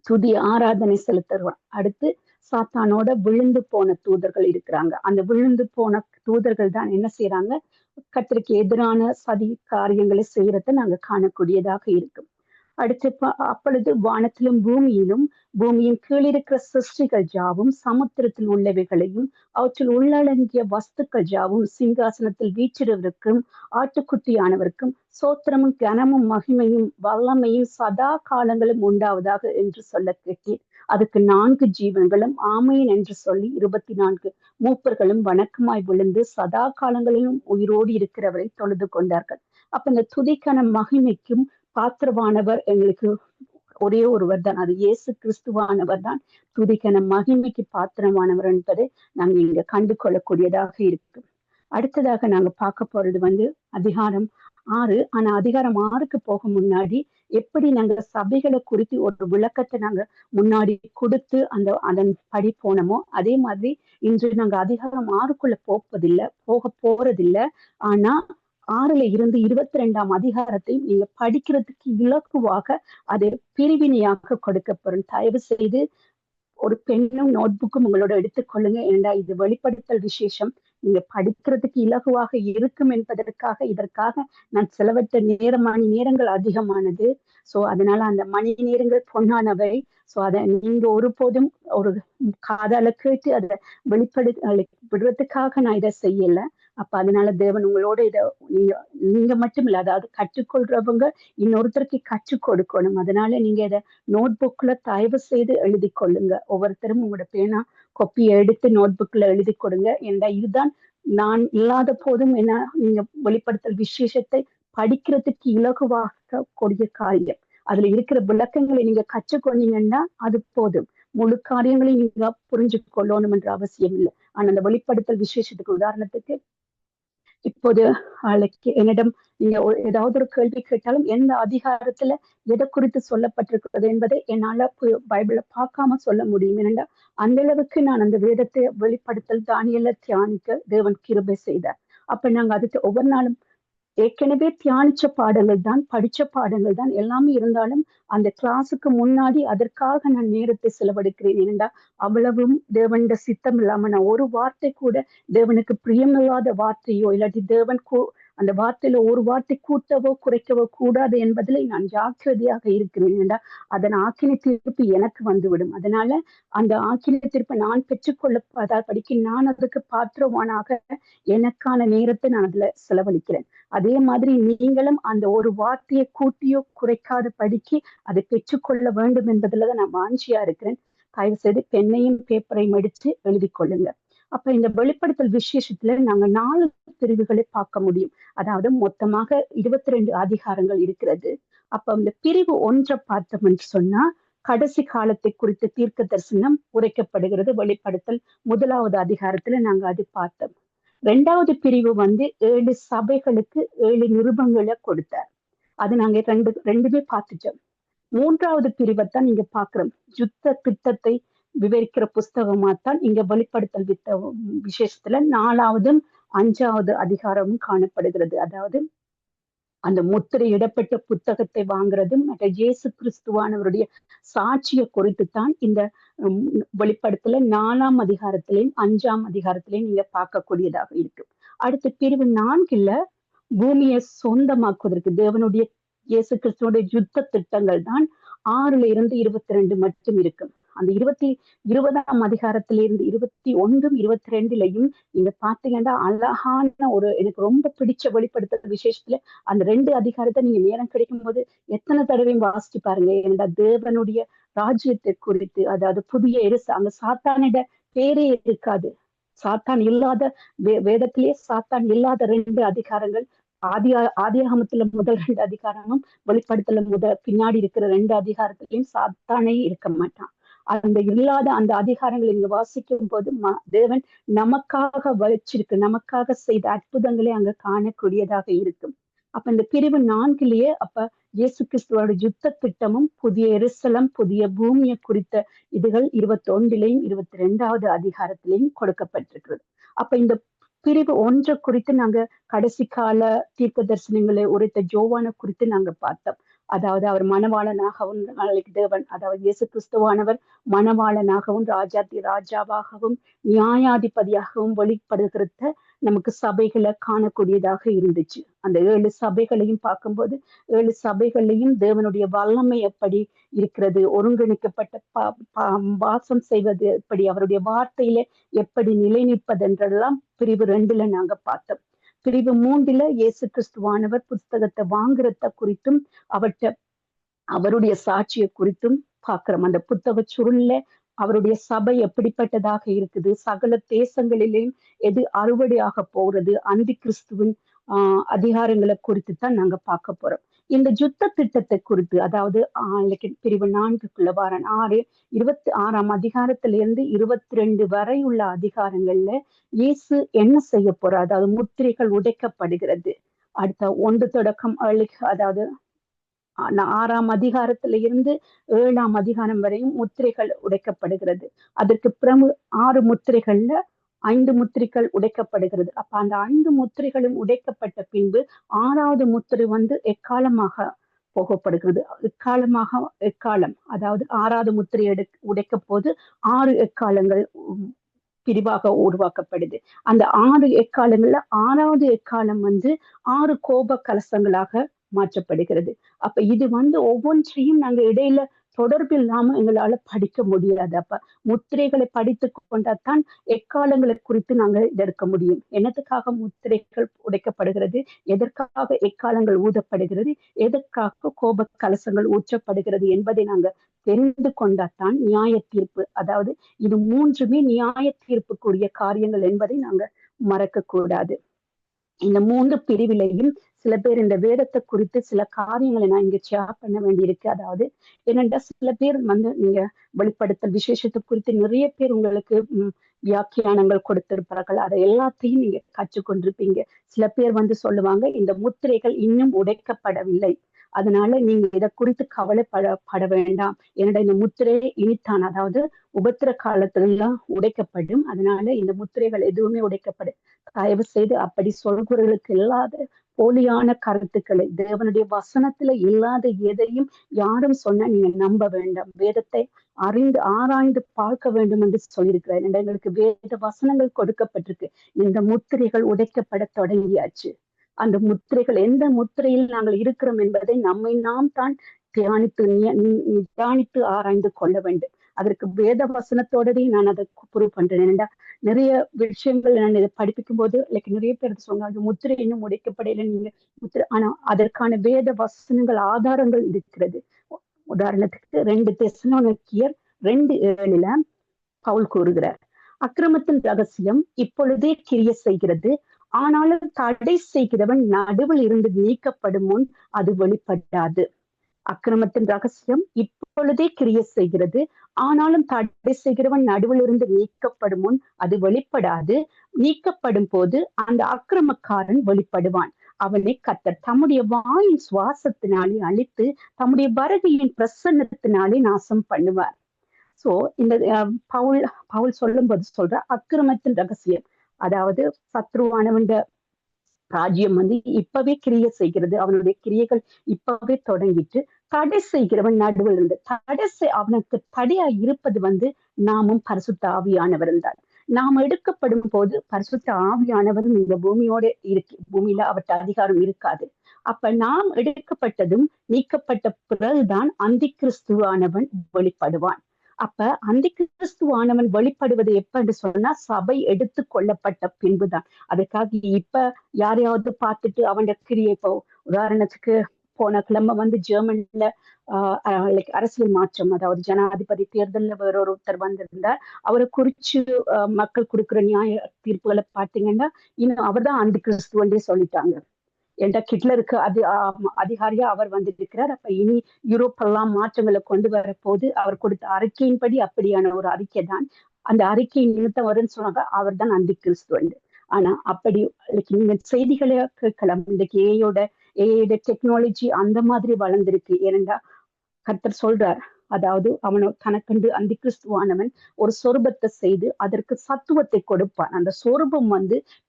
துதி ஆராதனை செலுத்துவார். அடுத்து சாத்தானோட விழுந்து போன தூதர்கள் இருக்கிறாங்க. அந்த விழுந்து போன தூதர்கள் தான் என்ன செய்யறாங்க, கர்த்தருக்கு எதிரான சதி காரியங்களை செய்யறத நாங்க காணக்கூடியதாக இருக்கும். அடுத்து அப்பொழுது வானத்திலும் பூமியின் கீழிருக்கிற சிருஷ்டிகள் யாவும், சமுத்திரத்தில் உள்ளவைகளையும் அவற்றில் உள்ளடங்கிய வஸ்துக்கள் யாவும், சிங்காசனத்தில் வீற்றிருவருக்கும் ஆட்டுக்குட்டியானவருக்கும் சோத்திரமும் கனமும் மகிமையும் வல்லமையும் சதா காலங்களும் உண்டாவதாக என்று சொல்ல கேட்டேன். அதுக்கு 4 ஜீவன்களும் ஆமேன் என்று சொல்லி 24 மூப்பர்களும் வணக்கமாய் விழுந்து சதா காலங்களிலும் உயிரோடு இருக்கிறவரை தொழுது கொண்டார்கள். அப்ப இந்த துதிக்கான மகிமைக்கும் பாத்திரவானவர் எங்களுக்கு ஒரே ஒருவர் தான், அது இயேசு கிறிஸ்துவானவர் தான் துதிக்கான மகிமைக்கு பாத்திரமானவர் என்பதை நாங்க இங்க கண்டு கொள்ளக்கூடியதாக இருக்கு. அடுத்ததாக நாங்க பார்க்க போறது அதிகாரம் 6. ஆனா அதிகாரம் 6க்கு போக முன்னாடி எப்படி நாங்க சபைகளை குறித்து ஒரு விளக்கத்தை நாங்க முன்னாடி கொடுத்து அதன் படி போனோமோ, அதே மாதிரி இன்று நாங்க அதிகாரம் 6க்குள்ள போக போறதில்லை. ஆனா 6ல இருந்து 22ஆம் அதிகாரத்தை நீங்க படிக்கிறதுக்கு இலக்குவாக அதை பிரிவினையாக கொடுக்கப்படும். தயவு செய்து ஒரு பெண்ணும் நோட்புக்கும் உங்களோட எடுத்துக்கொள்ளுங்க. ஏண்டா இது வெளிப்படுத்தல் விசேஷம், நீங்க படிக்கிறதுக்கு இலகுவாக இருக்கும் என்பதற்காக இதற்காக நான் செலவிட்ட மணி நேரங்கள் அதிகமானது. சோ அதனால அந்த மணி நேரங்கள் பொன்னானவை. சோ அதை நீங்க ஒருபோதும் ஒரு காதால கேட்டு அதை விடுறதுக்காக நான் இதை செய்யல. அப்ப அதனால தேவன் உங்களோட இதை நீங்க மட்டும் இல்ல, அதாவது கற்றுக்கொள்றவங்க இன்னொருத்தருக்கு கற்றுக் கொடுக்கணும். அதனால நீங்க இதை நோட் புக்ல தயவு செய்து எழுதி கொள்ளுங்க. ஒவ்வொருத்தரும் உங்களோட பேனா கொப்பியை எடுத்து நோட் புக்ல எழுதி கொடுங்க. ஏண்டா இதுதான் நான் இல்லாத போதும் என்ன நீங்க வெளிப்படுத்தல் விசேஷத்தை படிக்கிறதுக்கு இலகுவாக கூடிய காரியம். அதுல இருக்கிற விளக்கங்களை நீங்க கற்றுக்கொண்டீங்கன்னா அது போதும். முழு காரியங்களையும் நீங்க புரிஞ்சு கொள்ளணும் என்ற அவசியம் இல்லை. ஆனா அந்த வெளிப்படுத்தல் விசேஷத்துக்கு உதாரணத்துக்கு இப்போது என்னிடம் நீங்க ஏதாவது ஒரு கேள்வி கேட்டாலும் எந்த அதிகாரத்துல எதை குறித்து சொல்லப்பட்டிருக்கிறது என்பதை என்னால பைபிளை பார்க்காம சொல்ல முடியும். ஏனென்றா அந்த அளவுக்கு நான் அந்த வேதத்தை வெளிப்படுத்தல் தானியல்ல தியானிக்க தேவன் கிருபை செய்தார். அப்ப நாங்க அதுக்கு ஒவ்வொரு நாளும் ஏற்கனவே தியானிச்ச பாடங்கள் தான், படிச்ச பாடங்கள் தான் எல்லாமே இருந்தாலும் அந்த கிளாஸுக்கு முன்னாடி அதற்காக நான் நேரத்தை செலவழிக்கிறேன். ஏனென்றா அவ்வளவும் தேவனுடைய சித்தம் இல்லாம நான் ஒரு வார்த்தை கூட தேவனுக்கு பிரியமில்லாத வார்த்தையோ இல்லாட்டி தேவன் அந்த வார்த்தையில ஒரு வார்த்தை கூட்டவோ குறைக்கவோ கூடாது என்பதில் நான் ஜாக்கிரதையாக இருக்கிறேன். ஏனென்றா அதன் ஆக்கினை தீர்ப்பு எனக்கு வந்துவிடும். அதனால அந்த ஆக்கினை தீர்ப்பை நான் பெற்றுக்கொள்ளப்படாதபடிக்கு நான் அதுக்கு பாத்திரவானாக எனக்கான நேரத்தை நான் அதுல செலவழிக்கிறேன். அதே மாதிரி நீங்களும் அந்த ஒரு வார்த்தையை கூட்டியோ குறைக்காத படிக்கு அதை பெற்றுக்கொள்ள வேண்டும் என்பதுலதான் நான் வாஞ்சியா இருக்கிறேன். தயவு செய்து பெண்ணையும் பேப்பரையும் எடுத்து எழுதி கொள்ளுங்க. அப்ப இந்த வெளிப்படுத்தல் விசேஷத்துல நாங்க 4 பிரிவுகளை பார்க்க முடியும். அதாவது மொத்தமாக 22 அதிகாரங்கள் இருக்கிறது. அப்ப இந்த பிரிவு 1 பார்த்தோம் என்று சொன்னா கடைசி காலத்தை குறித்த தீர்க்க தரிசனம் உரைக்கப்படுகிறது. வெளிப்படுத்தல் 1வது அதிகாரத்துல நாங்க அது பார்த்தோம். 2வது பிரிவு 7 சபைகளுக்கு 7 நிருபங்களை கொடுத்தார். அது நாங்க ரெண்டுமே பார்த்துட்டோம். 3வது பிரிவைத்தான் நீங்க பாக்குறோம். யுத்த திட்டத்தை விவரிக்கிற புஸ்தகமாத்தான் இங்க வெளிப்படுத்தல் விசேஷத்துல 4வது 5வது அதிகாரமும் காணப்படுகிறது. அதாவது அந்த முத்திரையிடப்பட்ட புத்தகத்தை வாங்குறதும் மற்ற இயேசு கிறிஸ்துவானவருடைய சாட்சியை குறித்துத்தான் இந்த வெளிப்படுத்தல 4ஆம் அதிகாரத்திலையும் 5ஆம் அதிகாரத்திலையும் நீங்க பார்க்கக்கூடியதாக இருக்கு. அடுத்து பிரிவு 4ல பூமியை சொந்தமாக்குவதற்கு தேவனுடைய இயேசு கிறிஸ்துவோட யுத்த திட்டங்கள் தான் 6ல இருந்து 22 மட்டும் இருக்கும். அந்த 20ஆம் அதிகாரத்திலிருந்து 21 22லையும் நீங்க பாத்தீங்கன்னா அழகான ஒரு எனக்கு ரொம்ப பிடிச்ச வெளிப்படுத்த விசேஷத்துல அந்த 2 அதிகாரத்தை நீங்க நேரம் கிடைக்கும் போது எத்தனை தடவையும் வாசிச்சு பாருங்க. ஏன்னா தேவனுடைய ராஜ்யத்தை குறித்து, அதாவது புதிய அங்க சாத்தானிட பேரே இருக்காது. சாத்தான் இல்லாத வேதத்திலேயே சாத்தான் இல்லாத 2 அதிகாரங்கள். ஆதியாகமத்துல முதல் 2 அதிகாரமும் வெளிப்படுத்தல பின்னாடி இருக்கிற 2 அதிகாரத்திலையும் சாத்தானே இருக்க மாட்டான். அந்த இல்லாத அந்த அதிகாரங்களை இங்க வாசிக்கும் போது தேவன் நமக்காக வச்சிருக்கு, நமக்காக செய்த அற்புதங்களே அங்க காணக்கூடியதாக இருக்கும். அப்ப இந்த பிரிவு 4லயே அப்ப இயேசு கிறிஸ்துவோட யுத்த திட்டமும் புதிய எருசலம் புதிய பூமியை குறித்த இதுகள் 21லையும் 22வது அதிகாரத்திலையும் கொடுக்கப்பட்டிருக்கிறது. அப்ப இந்த பிரிவு 1 குறித்து நாங்க கடைசி கால தீர்க்க தரிசனங்களை உரைத்த யோவானை குறித்து நாங்க பார்த்தோம். அதாவது அவர் மணவாளனாகவும் நாளைக்கு தேவன், அதாவது இயேசு கிறிஸ்துவானவர் மணவாளனாகவும் ராஜாதி ராஜாவாகவும் நியாயாதிபதியாகவும் வெளிப்படுகிறத நமக்கு சபைகளை காணக்கூடியதாக இருந்துச்சு. அந்த 7 சபைகளையும் பார்க்கும்போது 7 சபைகளையும் தேவனுடைய வல்லமை எப்படி இருக்கிறது, ஒருங்கிணைக்கப்பட்ட வாசம் செய்வது எப்படி, அவருடைய வார்த்தையில எப்படி நிலை நிற்பது என்றெல்லாம் பிரிவு 2ல நாங்க பார்த்தோம். பிரிவு 3ல இயேசு கிறிஸ்துவானவர் புஸ்தகத்தை வாங்குறத குறித்தும் அவருடைய சாட்சியை குறித்தும் பார்க்கிறோம். அந்த புத்தக சுருள்ல அவருடைய சபை எப்படிப்பட்டதாக இருக்குது, சகல தேசங்களிலேயும் எது அறுவடையாக போகிறது, அந்தி கிறிஸ்துவின் அதிகாரங்களை குறித்து தான் நாங்க பார்க்க போறோம். இந்த யுத்த திட்டத்தை குறித்து, அதாவது பிரிவு 4க்குள்ள வார 26ஆம் அதிகாரத்திலிருந்து 22 வரை உள்ள அதிகாரங்கள்ல இயேசு என்ன செய்ய போறார், அதாவது முத்திரைகள் உடைக்கப்படுகிறது. அடுத்த 1 தொடக்கம் அதாவது 6ஆம் அதிகாரத்துல இருந்து 7ஆம் அதிகாரம் வரையும் முத்திரைகள் உடைக்கப்படுகிறது. அதற்கு பிறகு 6 முத்திரைகள்ல 5 முத்திரைகள் உடைக்கப்படுகிறது. அப்ப அந்த 5 முத்திரைகளும் உடைக்கப்பட்ட பின்பு 6வது முத்திரை எக்காலமாக போகப்படுகிறது. எக்காலம், அதாவது 6வது முத்திரை உடைக்க போது 6 எக்காலங்கள் பிரிவாக உருவாக்கப்படுது. அந்த 6 எக்காலங்கள்ல 6வது எக்காலம் 6 கோப கலசங்களாக மாற்றப்படுகிறது. அப்ப இது ஒவ்வொன்றையும் நாங்க இடையில தொடர்பு இல்லாம எங்களால படிக்க முடியாது. அப்ப முத்திரைகளை படித்து கொண்டாதான் எக்காலங்களை குறித்து நாங்க எடுக்க முடியும். என்னத்துக்காக முத்திரைகள் உடைக்கப்படுகிறது, எதற்காக எக்காலங்கள் ஊதப்படுகிறது, எதற்காக கோப கலசங்கள் ஊற்றப்படுகிறது என்பதை நாங்க தெரிந்து கொண்டாதான் நியாய தீர்ப்பு, அதாவது இது 3மே நியாய தீர்ப்புக்குரிய காரியங்கள் என்பதை நாங்க மறக்க கூடாது. இந்த 3 பிரிவிலையும் சில பேர் இந்த வேதத்தை குறித்து சில காரியங்களை நான் இங்க ஷேர் பண்ண வேண்டியிருக்கு. அதாவது என்னென்னா சில பேர் நீங்க வெளிப்படுத்தல் விசேஷத்தை குறித்து நிறைய பேர் உங்களுக்கு வியாக்கியானங்கள் கொடுத்திருப்பார்கள். அதை எல்லாத்தையும் நீங்க கற்றுக்கொண்டிருப்பீங்க. சில பேர் சொல்லுவாங்க இந்த முத்திரைகள் இன்னும் உடைக்கப்படவில்லை, அதனால நீங்க இதை குறித்து கவலைப்பட வேண்டாம், என்னோட இந்த முத்திரை இனித்தான், அதாவது உபத்திர காலத்திலாம் உடைக்கப்படும், அதனால இந்த முத்திரைகள் எதுவுமே உடைக்கப்படும். தயவு செய்து அப்படி சொல்கிறவர்களுக்கு இல்லாத போலியான கருத்துக்களை, தேவனுடைய வசனத்துல இல்லாத எதையும் யாரும் சொன்னா நீங்க நம்ப வேண்டாம். வேதத்தை அறிந்து ஆராய்ந்து பார்க்க வேண்டும் என்று சொல்லியிருக்கிறார். எங்களுக்கு வேத வசனங்கள் கொடுக்கப்பட்டிருக்கு. இந்த முத்திரைகள் உடைக்கப்பட தொடங்கியாச்சு. அந்த முத்திரைகள் எந்த முத்திரையில் நாங்கள் இருக்கிறோம் என்பதை நம்மை நாம் தான் தியானித்து ஆராய்ந்து கொள்ள வேண்டும். அதற்கு வேத வசனத்தோடவே நான் அதை ப்ரூவ் பண்றேன். ஏன்னா நிறைய விஷயங்கள் நான் இதை படிப்பிக்கும் போது நிறைய பேர் சொன்னாங்க முத்திரை இன்னும் உடைக்கப்படையில நீங்க முத்திரை, ஆனா அதற்கான வேத வசனங்கள் ஆதாரங்கள் இருக்கிறது. உதாரணத்துக்கு 2 தெசலோனிக்கேயர் 2:7 பவுல் கூறுகிறார், அக்கிரமத்தின் ரகசியம் இப்பொழுதே கிரியை செய்கிறது, ஆனாலும் தடை செய்கிறவன் நடுவில் இருந்து நீக்கப்படும் முன் அது வெளிப்படாது. அக்கிரமத்தின் ரகசியம் இப்பொழுதே கிரியை செய்கிறது, ஆனாலும் தடை செய்கிறவன் நடுவில் இருந்து நீக்கப்படும் முன் அது வெளிப்படாது. நீக்கப்படும் போது அந்த அக்கிரமக்காரன் வெளிப்படுவான். அவனை கர்த்தர் தம்முடைய வாயின் சுவாசத்தினாலே அழித்து தம்முடைய வருகையின் பிரசன்னத்தினாலே நாசம் பண்ணுவார். சோ இந்த பவுல் சொல்லும்போது சொல்ற அக்கிரமத்தின் ரகசியம், அதாவது சத்ருவானவன் ராஜ்யம் இப்பவே கிரியை செய்கிறது, அவனுடைய கிரியைகள் இப்பவே தொடங்கிட்டு தடை செய்கிறவன் நடுவில் இருந்து அவனுக்கு தடையா இருப்பது நாமும் பரிசுத்த ஆவியானவர் இருந்தார். நாம் எடுக்கப்படும் போது பரிசுத்த ஆவியானவரும் இந்த பூமியோட பூமியில அவற்றை அதிகாரம் இருக்காது. அப்ப நாம் எடுக்கப்பட்டதும் நீக்கப்பட்ட பிறகுதான் அந்தி கிறிஸ்துவானவன் வெளிப்படுவான். அப்ப அந்தி கிறிஸ்துவானவன் வெளிப்படுவது எப்பன்னு சொன்னா சபை எடுத்து கொள்ளப்பட்ட பின்புதான். அதுக்காக இப்ப யாரையாவது பார்த்துட்டு அவன் கிரியை, இப்போ உதாரணத்துக்கு போன கிழமை ஜெர்மன்ல அரசியல் மாற்றம், அதாவது ஜனாதிபதி தேர்தல்ல வேறொருத்தர் வந்திருந்தார். அவரை குறிச்சு மக்கள் கொடுக்குற நியாய தீர்ப்புகளை பார்த்தீங்கன்னா இன்னும் அவர் தான் அந்தி கிறிஸ்துவன்றே சொல்லிட்டாங்க. என்ற ஹிட்லருக்கு அதிகாரியா அவர் இருக்கிறார். அப்ப இனி யூரோப்பெல்லாம் மாற்றங்களை கொண்டு வர போது அவர் கொடுத்த அறிக்கையின்படி அப்படியான ஒரு அறிக்கை தான். அந்த அறிக்கையின் நிமித்தம் வரும்னு சொன்னாங்க, அவர் தான் அந்தி கிறிஸ்துவன். ஆனா அப்படி நீங்க செய்திகளை கேட்கலாம். இன்றைக்கு ஏஐயோட டெக்னாலஜி அந்த மாதிரி வளர்ந்திருக்கு. ஏனென்றா கர்த்தர் சொல்றார், அதாவது அவனை தனக்கண்டு அந்தி கிறிஸ்துவானவன் ஒரு சொரூபத்தை செய்து அதற்கு சத்துவத்தை கொடுப்பான். அந்த சொரூபம்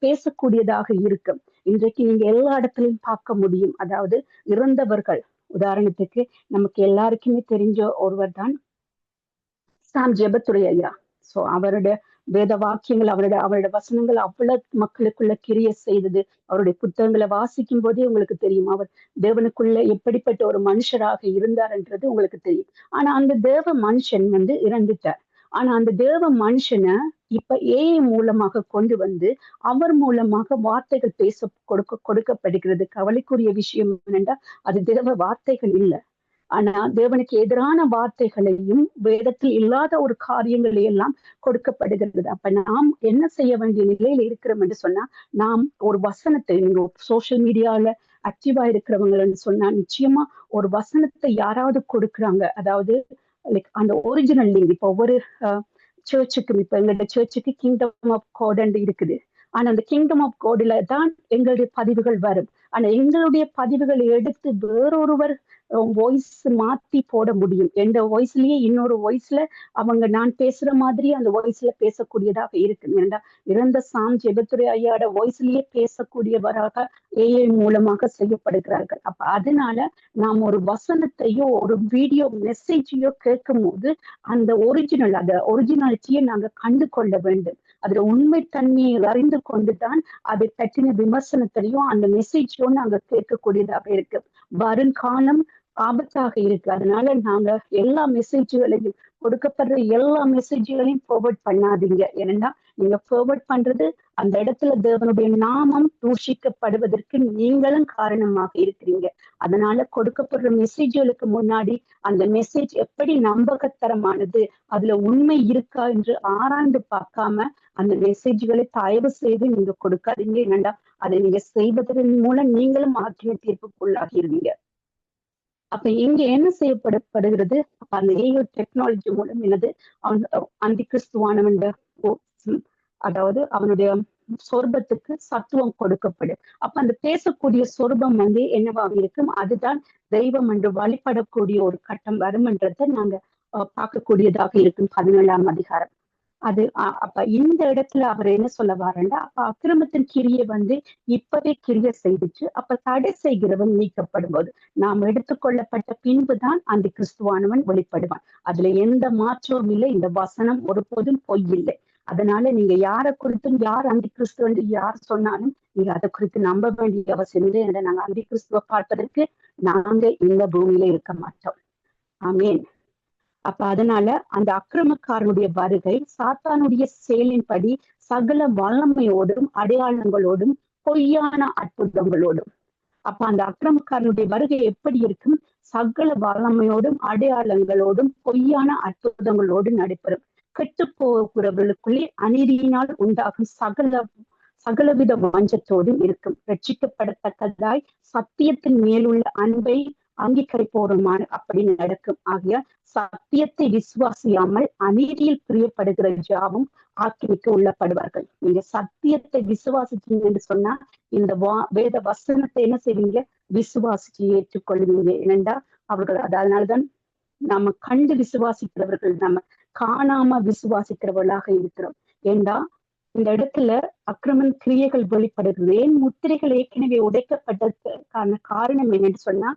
பேசக்கூடியதாக இருக்கும். இன்றைக்கு நீங்க எல்லா இடத்துலையும் பார்க்க முடியும். அதாவது இறந்தவர்கள், உதாரணத்துக்கு நமக்கு எல்லாருக்குமே தெரிஞ்ச ஒருவர் தான் சாம் ஜெபத்துறை ஐயா. சோ அவருடைய வேத வாக்கியங்கள், அவருடைய வசனங்கள் அவ்வளவு மக்களுக்குள்ள கிரிய செய்தது. அவருடைய புத்தகங்களை வாசிக்கும் போதே உங்களுக்கு தெரியும் அவர் தேவனுக்குள்ள எப்படிப்பட்ட ஒரு மனுஷராக இருந்தார்ன்றது உங்களுக்கு தெரியும். ஆனா அந்த தேவ மனுஷன் இறந்துட்டார். ஆனா அந்த தேவ மனுஷனை இப்ப ஏஐ மூலமாக கொண்டு அவர் மூலமாக வார்த்தைகள் கொடுக்கப்படுகிறது. கவலைக்குரிய விஷயம் என்னென்றா அது தேவ வார்த்தைகள் இல்லை. ஆனா தேவனுக்கு எதிரான வார்த்தைகளையும் வேதத்தில் இல்லாத ஒரு காரியங்களை எல்லாம் கொடுக்கப்படுகிறது. அப்ப நாம் என்ன செய்ய வேண்டிய நிலையில இருக்கிறோம் என்று சொன்னா, நாம் ஒரு வசனத்தை, நீங்க சோசியல் மீடியால ஆக்டிவா இருக்கிறவங்கன்னு சொன்னா நிச்சயமா ஒரு வசனத்தை யாராவது கொடுக்குறாங்க, அதாவது அந்த ஒரிஜினல் லிங்க். இப்போ ஒவ்வொரு சர்ச்சுக்கும், இப்ப எங்களோட சர்ச்சுக்கு கிங்டம் ஆஃப் காட் இருக்குது. ஆனா அந்த கிங்டம் ஆஃப் காட்ல தான் எங்களுடைய பதிவுகள் வரும். ஆனா எங்களுடைய பதிவுகளை எடுத்து வேறொருவர் வாய்ஸ் மாத்தி போட முடியும். எந்த வாய்ஸ்லயே இன்னொரு வாய்ஸ்ல அவங்க நான் பேசுற மாதிரி அந்த வாய்ஸ்ல பேசக்கூடியதாக இருக்கு. ஏன்னா இறந்த சாம் ஜெபத்துறை ஐயாட வாய்ஸ்லயே பேசக்கூடியவராக ஏஐ மூலமாக செய்யப்படுகிறார்கள். அப்ப அதனால நாம் ஒரு வசனத்தையோ ஒரு வீடியோ மெசேஜையோ கேட்கும் போது அந்த ஒரிஜினாலிட்டியை நாங்க கண்டு கொள்ள வேண்டும். அதுல உண்மைத்தன்மையை அறிந்து கொண்டுதான் அதை பற்றின விமர்சனத்தையும் அந்த மெசேஜையும் நாங்க கேட்கக்கூடியதாக இருக்கு. வருங்காலம் ஆபத்தாக இருக்கு. அதனால நாங்க எல்லா மெசேஜ்களையும், கொடுக்கப்படுற எல்லா மெசேஜ்களையும் ஃபார்வர்ட் பண்ணாதீங்க. ஏன்னா நீங்க ஃபார்வர்ட் பண்றது அந்த இடத்துல தேவனுடைய நாமம் தூஷிக்கப்படுவதற்கு நீங்களும் காரணமாக இருக்கிறீங்க. அதனால கொடுக்கப்படுற மெசேஜ்களுக்கு முன்னாடி அந்த மெசேஜ் எப்படி நம்பகத்தரமானது, அதுல உண்மை இருக்கா என்று ஆராய்ந்து பார்க்காம அந்த மெசேஜ்களை தயவு செய்து நீங்க கொடுக்காதீங்க. என்னண்டா அதை நீங்க செய்வதன் மூலம் நீங்களும் ஆக்கின தீர்ப்புக்குள்ளாகிருவீங்க. அப்ப இங்க என்ன செய்யப்படுகிறது, அந்த ஏஐ டெக்னாலஜி மூலம் என்னது, அந்தி கிறிஸ்துவானவன் அதாவது அவனுடைய சொர்பத்துக்கு சத்துவம் கொடுக்கப்படும். அப்ப அந்த பேசக்கூடிய சொர்பம் என்னவாக இருக்கும், அதுதான் தெய்வம் என்று வழிபடக்கூடிய ஒரு கட்டம் வரும்ன்றதை நாங்க பார்க்கக்கூடியதாக இருக்கும் 17ஆம் அதிகாரம். அது அப்ப இந்த இடத்துல அவர் என்ன சொல்ல வாரண்டா, அப்ப அக்கிரமத்தின் கிரியை இப்பவே கிரிய செய்துச்சு. அப்ப தடை செய்கிறவன் நீக்கப்படும் போது நாம் எடுத்துக்கொள்ளப்பட்ட பின்புதான் அந்த கிறிஸ்துவானவன் வெளிப்படுவான். அதுல எந்த மாற்றமும் இல்லை. இந்த வசனம் ஒருபோதும் பொய் இல்லை. அதனால நீங்க யாரை குறித்தும், யார் அந்தி கிறிஸ்துவ யார் சொன்னாலும் நீங்க அதை குறித்து நம்ப வேண்டிய அவசியம் இல்லை. என்ற நாங்க அந்தி கிறிஸ்துவ பார்ப்பதற்கு நாங்க இந்த பூமியில இருக்க மாட்டோம். ஆமேன். அப்ப அதனால அந்த அக்கிரமக்காரனுடைய வருகை சாத்தானுடைய செயலின்படி சகல வல்லமையோடும் அடையாளங்களோடும் பொய்யான அற்புதங்களோடும். அப்ப அந்த அக்கிரமக்காரனுடைய வருகை எப்படி இருக்கும், சகல வல்லமையோடும் அடையாளங்களோடும் பொய்யான அற்புதங்களோடும் நடைபெறும். கெட்டு போகிறவர்களுக்குள்ளே அநீதியினால் உண்டாகும் சகலவித வாஞ்சத்தோடும் இருக்கும். ரட்சிக்கப்படத்தக்கதாய் சத்தியத்தின் மேலுள்ள அன்பை அங்கீகரிப்போருமான அப்படி நடக்கும். ஆகிய சத்தியத்தை விசுவாசியாமல் அநீதியில் பிரியப்படுகிற ஜாவும் ஆக்கிரிக்கு உள்ளப்படுவார்கள். நீங்க சத்தியத்தை விசுவாசிச்சீங்க என்று சொன்னா இந்த வேத வசனத்தை என்ன செய்வீங்க, விசுவாசிச்சு ஏற்றுக்கொள்வீங்க. ஏனென்றா அவர்கள் அதனால்தான் நம்ம கண்டு விசுவாசிக்கிறவர்கள், நம்ம காணாம விசுவாசிக்கிறவர்களாக இருக்கிறோம். ஏண்டா இந்த இடத்துல அக்கிரமன் கிரியைகள் வெளிப்படுகிறது. ஏன் முத்திரைகள் ஏற்கனவே உடைக்கப்பட்டதுக்கான காரணம் என்னன்னு சொன்னா,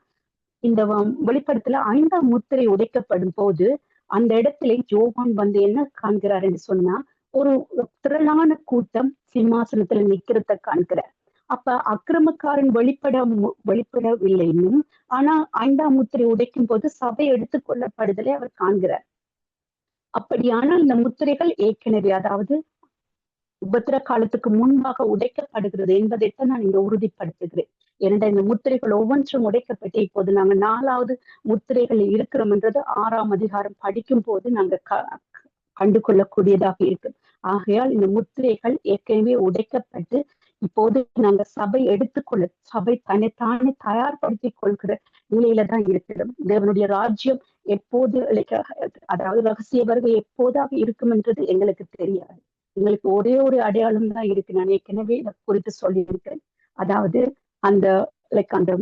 இந்த வெளிப்படத்துல 5ஆம் முத்திரை உடைக்கப்படும் போது அந்த இடத்துல யோவான் வந்து என்ன காண்கிறார் என்று சொன்னா, ஒரு திரளான கூட்டம் சிம்மாசனத்துல நிக்கிறத காண்கிறார். அப்ப அக்கிரமக்காரன் வெளிப்படவில்லை இன்னும். ஆனா 5ஆம் முத்திரை உடைக்கும் போது சபை எடுத்துக் கொள்ளப்படுதலை அவர் காண்கிறார். அப்படியானால் இந்த முத்திரைகள் ஏற்கனவே, அதாவது உபத்திர காலத்துக்கு முன்பாக உடைக்கப்படுகிறது என்பதைத்தான் நான் இங்க உறுதிப்படுத்துகிறேன். ஏனென்றால் இந்த முத்திரைகள் ஒவ்வொன்றும் உடைக்கப்பட்டு இப்போது நாங்க 4வது முத்திரைகள் இருக்கிறோம் என்றது 6ஆம் அதிகாரம் படிக்கும் போது நாங்க கண்டு கொள்ளக்கூடியதாக இருக்கு. ஆகையால் இந்த முத்திரைகள் ஏற்கனவே உடைக்கப்பட்டு இப்போது நாங்க சபை சபை தன்னைத்தானே தயார்படுத்திக் கொள்கிற நிலையில தான் இருக்கிறோம். தேவனுடைய ராஜ்யம் எப்போது, அதாவது ரகசிய வருகை எப்போதாக இருக்கும் என்றது எங்களுக்கு தெரியாது. எங்களுக்கு ஒரே ஒரு அடையாளம் தான் இருக்கு. நான் ஏற்கனவே இதை குறித்து சொல்லி இருக்கிறேன். அதாவது அந்த அந்த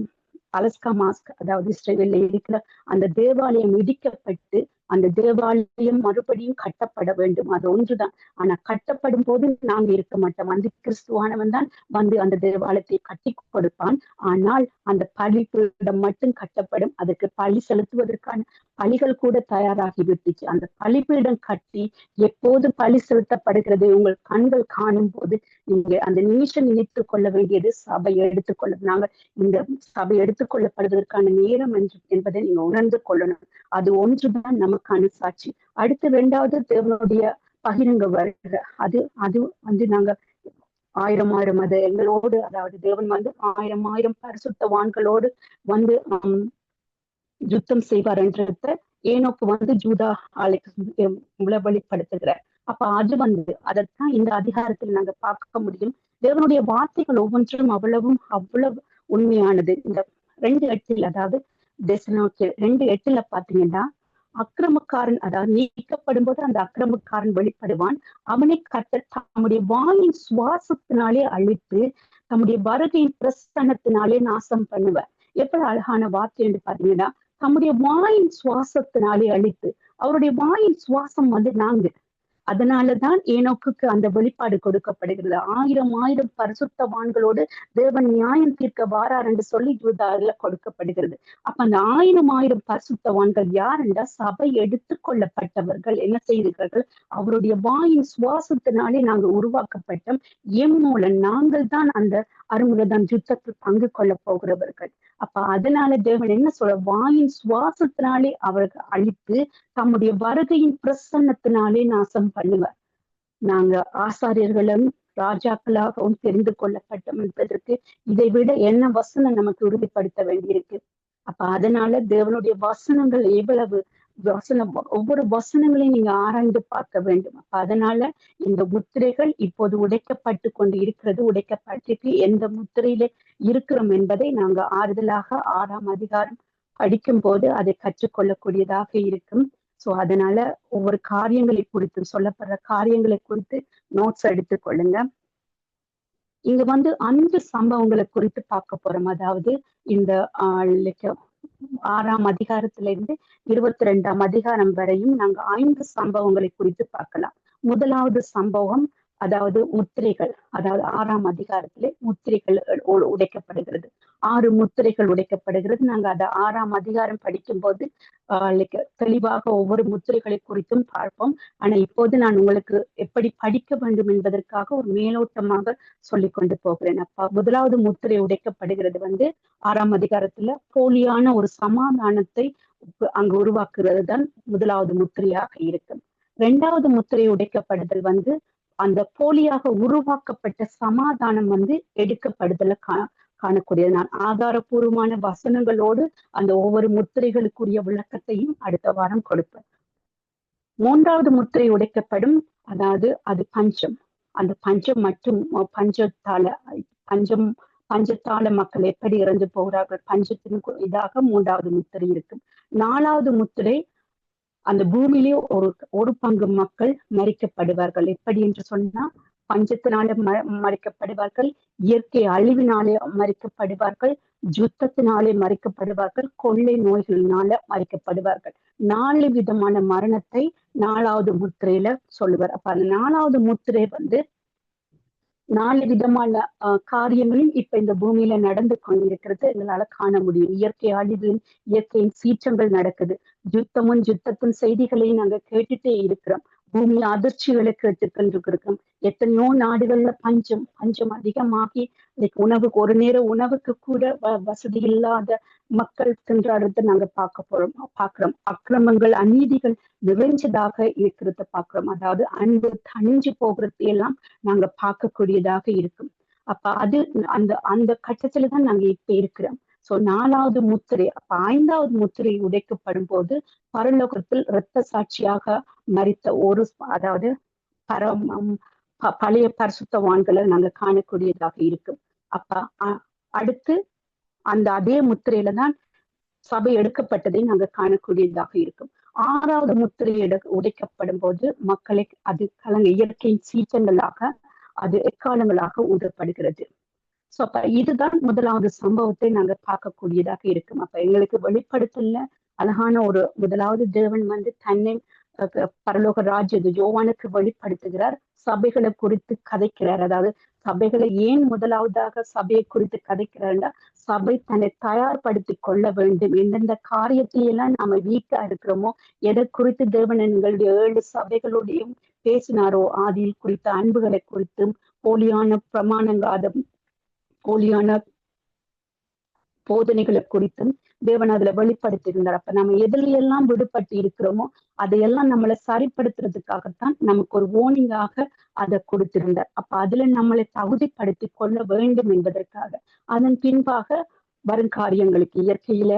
அலஸ்கா மாஸ்க், அதாவது இஸ்ரேலில் இருக்கிற அந்த தேவாலயம் இடிக்கப்பட்டு அந்த தேவாலயம் மறுபடியும் கட்டப்பட வேண்டும். அது ஒன்றுதான். ஆனா கட்டப்படும் போது நாங்க இருக்க மாட்டோம். அந்த கிறிஸ்துவானவன் தான் வந்து அந்த தேவாலயத்தை கட்டி கொடுப்பான். ஆனால் அந்த பலிபீடம் மட்டும் கட்டப்படும். அதுக்கு பலி செலுத்துவதற்கான பலிகள் கூட தயாராகி விட்டுச்சு. அந்த பலிபீடம் கட்டி எப்போது பலி செலுத்தப்படுகிறது உங்கள் கண்கள் காணும் போது நீங்க அந்த நிமிஷம் நினைத்துக் கொள்ள வேண்டியது சபை எடுத்துக்கொள்ள, நாங்க இந்த சபை எடுத்துக்கொள்ளப்படுவதற்கான நேரம் என்பதை நீங்க உணர்ந்து கொள்ளணும். அது ஒன்றுதான் நமக்கான சாட்சி. அடுத்து 2வது தேவனுடைய பகிரங்க வருகிற அது வந்து நாங்க 1000 அது எங்களோடு, அதாவது தேவன் வந்து 1000 பரிசுத்தவான்களோடு வந்து யுத்தம் செய்வார் என்றத ஏனோக்கு வந்து ஜூதா வெளிப்படுத்துகிறார். அப்ப அது வந்து அதைத்தான் இந்த அதிகாரத்தில் நாங்க பார்க்க முடியும். தேவனுடைய வார்த்தைகள் ஒவ்வொன்றும் அவ்வளவு உண்மையானது. இந்த 2:8, அதாவது 2:8 பாத்தீங்கன்னா, அக்கிரமக்காரன், அதாவது நீக்கப்படும் போது அந்த அக்கிரமக்காரன் வெளிப்படுவான். அவனை கர்த்தர் தம்முடைய வாயின் சுவாசத்தினாலே அழித்து தம்முடைய வருகையின் பிரசன்னத்தினாலே நாசம் பண்ணுவார். எப்படி அழகான வார்த்தை என்று பாத்தீங்கன்னா, தம்முடைய வாயின் சுவாசத்தினாலே அழித்து, அவருடைய வாயின் சுவாசம் வந்து நாங்க. அதனாலதான் ஏனோக்குக்கு அந்த வெளிப்பாடு கொடுக்கப்படுகிறது. 1000 பரிசுத்தவான்களோடு தேவன் நியாயம் தீர்க்க வாரார் என்று சொல்லி யூதால கொடுக்கப்படுகிறது. அப்ப அந்த 1000 பரிசுத்தவான்கள் யார் என்றால் சபை எடுத்துக்கொள்ளப்பட்டவர்கள். என்ன செய்கிறார்கள்? அவருடைய வாயின் சுவாசத்தினாலே நாங்க உருவாக்கப்பட்டோம். எம் மூலம் நாங்கள் தான் அந்த அருமுகதான் யுத்தத்தில் பங்கு கொள்ள போகிறவர்கள். அப்ப அதனால தேவன் என்ன சொல்ற, வாயின் சுவாசத்தினாலே அவர்கள் அழித்து தம்முடைய வருகையின் பிரசன்னத்தினாலே நாசம் பண்ணுவார். நாங்க ஆசாரியர்களும் ராஜாக்களாகவும் தெரிந்து கொள்ளப்பட்டோம் என்பதற்கு இதை விட என்ன வசனம் நமக்கு உறுதிப்படுத்த வேண்டியிருக்கு. அப்ப அதனால தேவனுடைய வசனங்கள் எவ்வளவு ஒவ்வொரு வசனங்களையும் நீங்க ஆராய்ந்து பார்க்க வேண்டும். அப்ப அதனால இந்த முத்திரைகள் இப்போது உடைக்கப்பட்டு கொண்டு இருக்கிறது. உடைக்கப்பட்டிருக்கு எந்த முத்திரையில இருக்கிறோம் என்பதை நாங்க ஆறுதலாக 6ஆம் அதிகாரம் படிக்கும் போது அதை கற்றுக்கொள்ளக்கூடியதாக இருக்கும். சோ அதனால ஒவ்வொரு காரியங்களை குறித்து, சொல்லப்படுற காரியங்களை குறித்து நோட்ஸ் எடுத்துக் கொள்ளுங்க. இங்க வந்து 5 சம்பவங்களை குறித்து பார்க்க போறோம். அதாவது இந்த 6ஆம் அதிகாரத்திலிருந்து 22ஆம் அதிகாரம் வரையும் நாங்க 5 சம்பவங்களை குறித்து பார்க்கலாம். முதலாவது சம்பவம், அதாவது முத்திரைகள், அதாவது 6ஆம் அதிகாரத்திலே முத்திரைகள் உடைக்கப்படுகிறது. 6 முத்திரைகள் உடைக்கப்படுகிறது. நாங்க அதை 6ஆம் அதிகாரம் படிக்கும் போது தெளிவாக ஒவ்வொரு முத்திரைகளை குறித்தும் பார்ப்போம். ஆனா இப்போது நான் உங்களுக்கு எப்படி படிக்க வேண்டும் என்பதற்காக ஒரு மேலோட்டமாக சொல்லிக் கொண்டு போகிறேன். அப்ப முதலாவது முத்திரை உடைக்கப்படுகிறது வந்து 6ஆம் அதிகாரத்துல போலியான ஒரு சமாதானத்தை அங்கு உருவாக்குறது தான் முதலாவது முத்திரையாக இருக்கும். 2வது முத்திரை உடைக்கப்படுதல் வந்து அந்த போலியாக உருவாக்கப்பட்ட சமாதானம் வந்து எடுக்கப்படுதல காணக்கூடியது. நான் ஆதாரபூர்வமான வசனங்களோடு அந்த ஒவ்வொரு முத்திரைகளுக்குரிய விளக்கத்தையும் அடுத்த வாரம் கொடுப்பேன். 3வது முத்திரை உடைக்கப்படும், அதாவது அது பஞ்சம். அந்த பஞ்சம் மற்றும் பஞ்சத்தால மக்கள் எப்படி இறந்து போகிறார்கள், பஞ்சத்தின் இதாக 3வது முத்திரை இருக்கும். 4வது முத்திரை, அந்த பூமியிலே ஒரு பங்கு மக்கள் மறிக்கப்படுவார்கள். எப்படி என்று சொன்னா, பஞ்சத்தினால மறிக்கப்படுவார்கள், இயற்கை அழிவினாலே மறிக்கப்படுவார்கள், யுத்தத்தினாலே மறிக்கப்படுவார்கள், கொள்ளை நோய்களினால மறிக்கப்படுவார்கள். 4 விதமான மரணத்தை 4வது முத்திரையில சொல்லுவார். அப்ப அந்த 4வது முத்திரை 4 விதமான காரியங்களும் இப்ப இந்த பூமியில நடந்து கொண்டிருக்கிறது எங்களால காண முடியும். இயற்கை அழிவு, இயற்கையின் சீற்றங்கள் நடக்குது. யுத்தத்தின் செய்திகளையும் நாங்க கேட்டுட்டே இருக்கிறோம். பூமி அதிர்ச்சிகளை கேட்டுக்கொண்டிருக்கிறோம். எத்தனையோ நாடுகள்ல பஞ்சம் அதிகமாகி உணவுக்கு ஒரு நேர உணவுக்கு கூட வசதி இல்லாத மக்கள் திண்டாடுறத நாங்க பாக்குறோம். அக்கிரமங்கள், அநீதிகள் நிறைஞ்சதாக இருக்கிறத பாக்குறோம். அதாவது அன்பு தணிஞ்சு போகிறது எல்லாம் நாங்க பார்க்கக்கூடியதாக இருக்கும். அப்ப அது அந்த கட்டத்துலதான் நாங்க இப்ப இருக்கிறோம். சோ 4வது முத்திரை. அப்ப 5வது முத்திரை உடைக்கப்படும் போது பரலோகத்தில் இரத்த சாட்சியாக மரித்த அதாவது பழைய பரிசுத்தவான்களை நாங்க காணக்கூடியதாக இருக்கும். அப்ப அடுத்து அதே முத்திரையில தான் சபை எடுக்கப்பட்டதை நாங்க காணக்கூடியதாக இருக்கும். 6வது முத்திரை உடைக்கப்படும் போது மக்களை அது இயற்கையின் சீற்றங்களாக அது எக்காலங்களாக ஊதப்படுகிறது. சோ அப்ப இதுதான் முதலாவது சம்பவத்தை நாங்க பார்க்கக்கூடியதாக இருக்கும். அப்ப எங்களுக்கு வெளிப்படுத்தல அழகான ஒரு முதலாவது தேவன் தன்னை பரலோக ராஜ்ய யோவானுக்கு வெளிப்படுத்துகிறார். சபைகளை குறித்து கதைக்கிறார். அதாவது சபைகளை ஏன் முதலாவதாக சபையை குறித்து கதைக்கிறார்னா, சபை தன்னை தயார்படுத்தி கொள்ள வேண்டும். எந்தெந்த காரியத்திலெல்லாம் நாம வீக்கா இருக்கிறோமோ, எதை குறித்து தேவன் எங்களுடைய 7 சபைகளுடையும் பேசினாரோ, ஆதியில் குறித்த அன்புகளை குறித்தும் போலியான பிரமாணங்காதம், போலியான போதனைகளை குறித்தும் தேவன் அதுல வெளிப்படுத்தியிருந்தார். அப்ப நம்ம எதிலெல்லாம் விடுபட்டு இருக்கிறோமோ அதையெல்லாம் நம்மளை சரிப்படுத்துறதுக்காகத்தான் நமக்கு ஒரு வார்னிங்காக அதை கொடுத்திருந்தார். அப்ப அதுல நம்மளை தகுதிப்படுத்தி கொள்ள வேண்டும் என்பதற்காக. அதன் பின்பாக வரும் காரியங்களுக்கு, இயற்கையில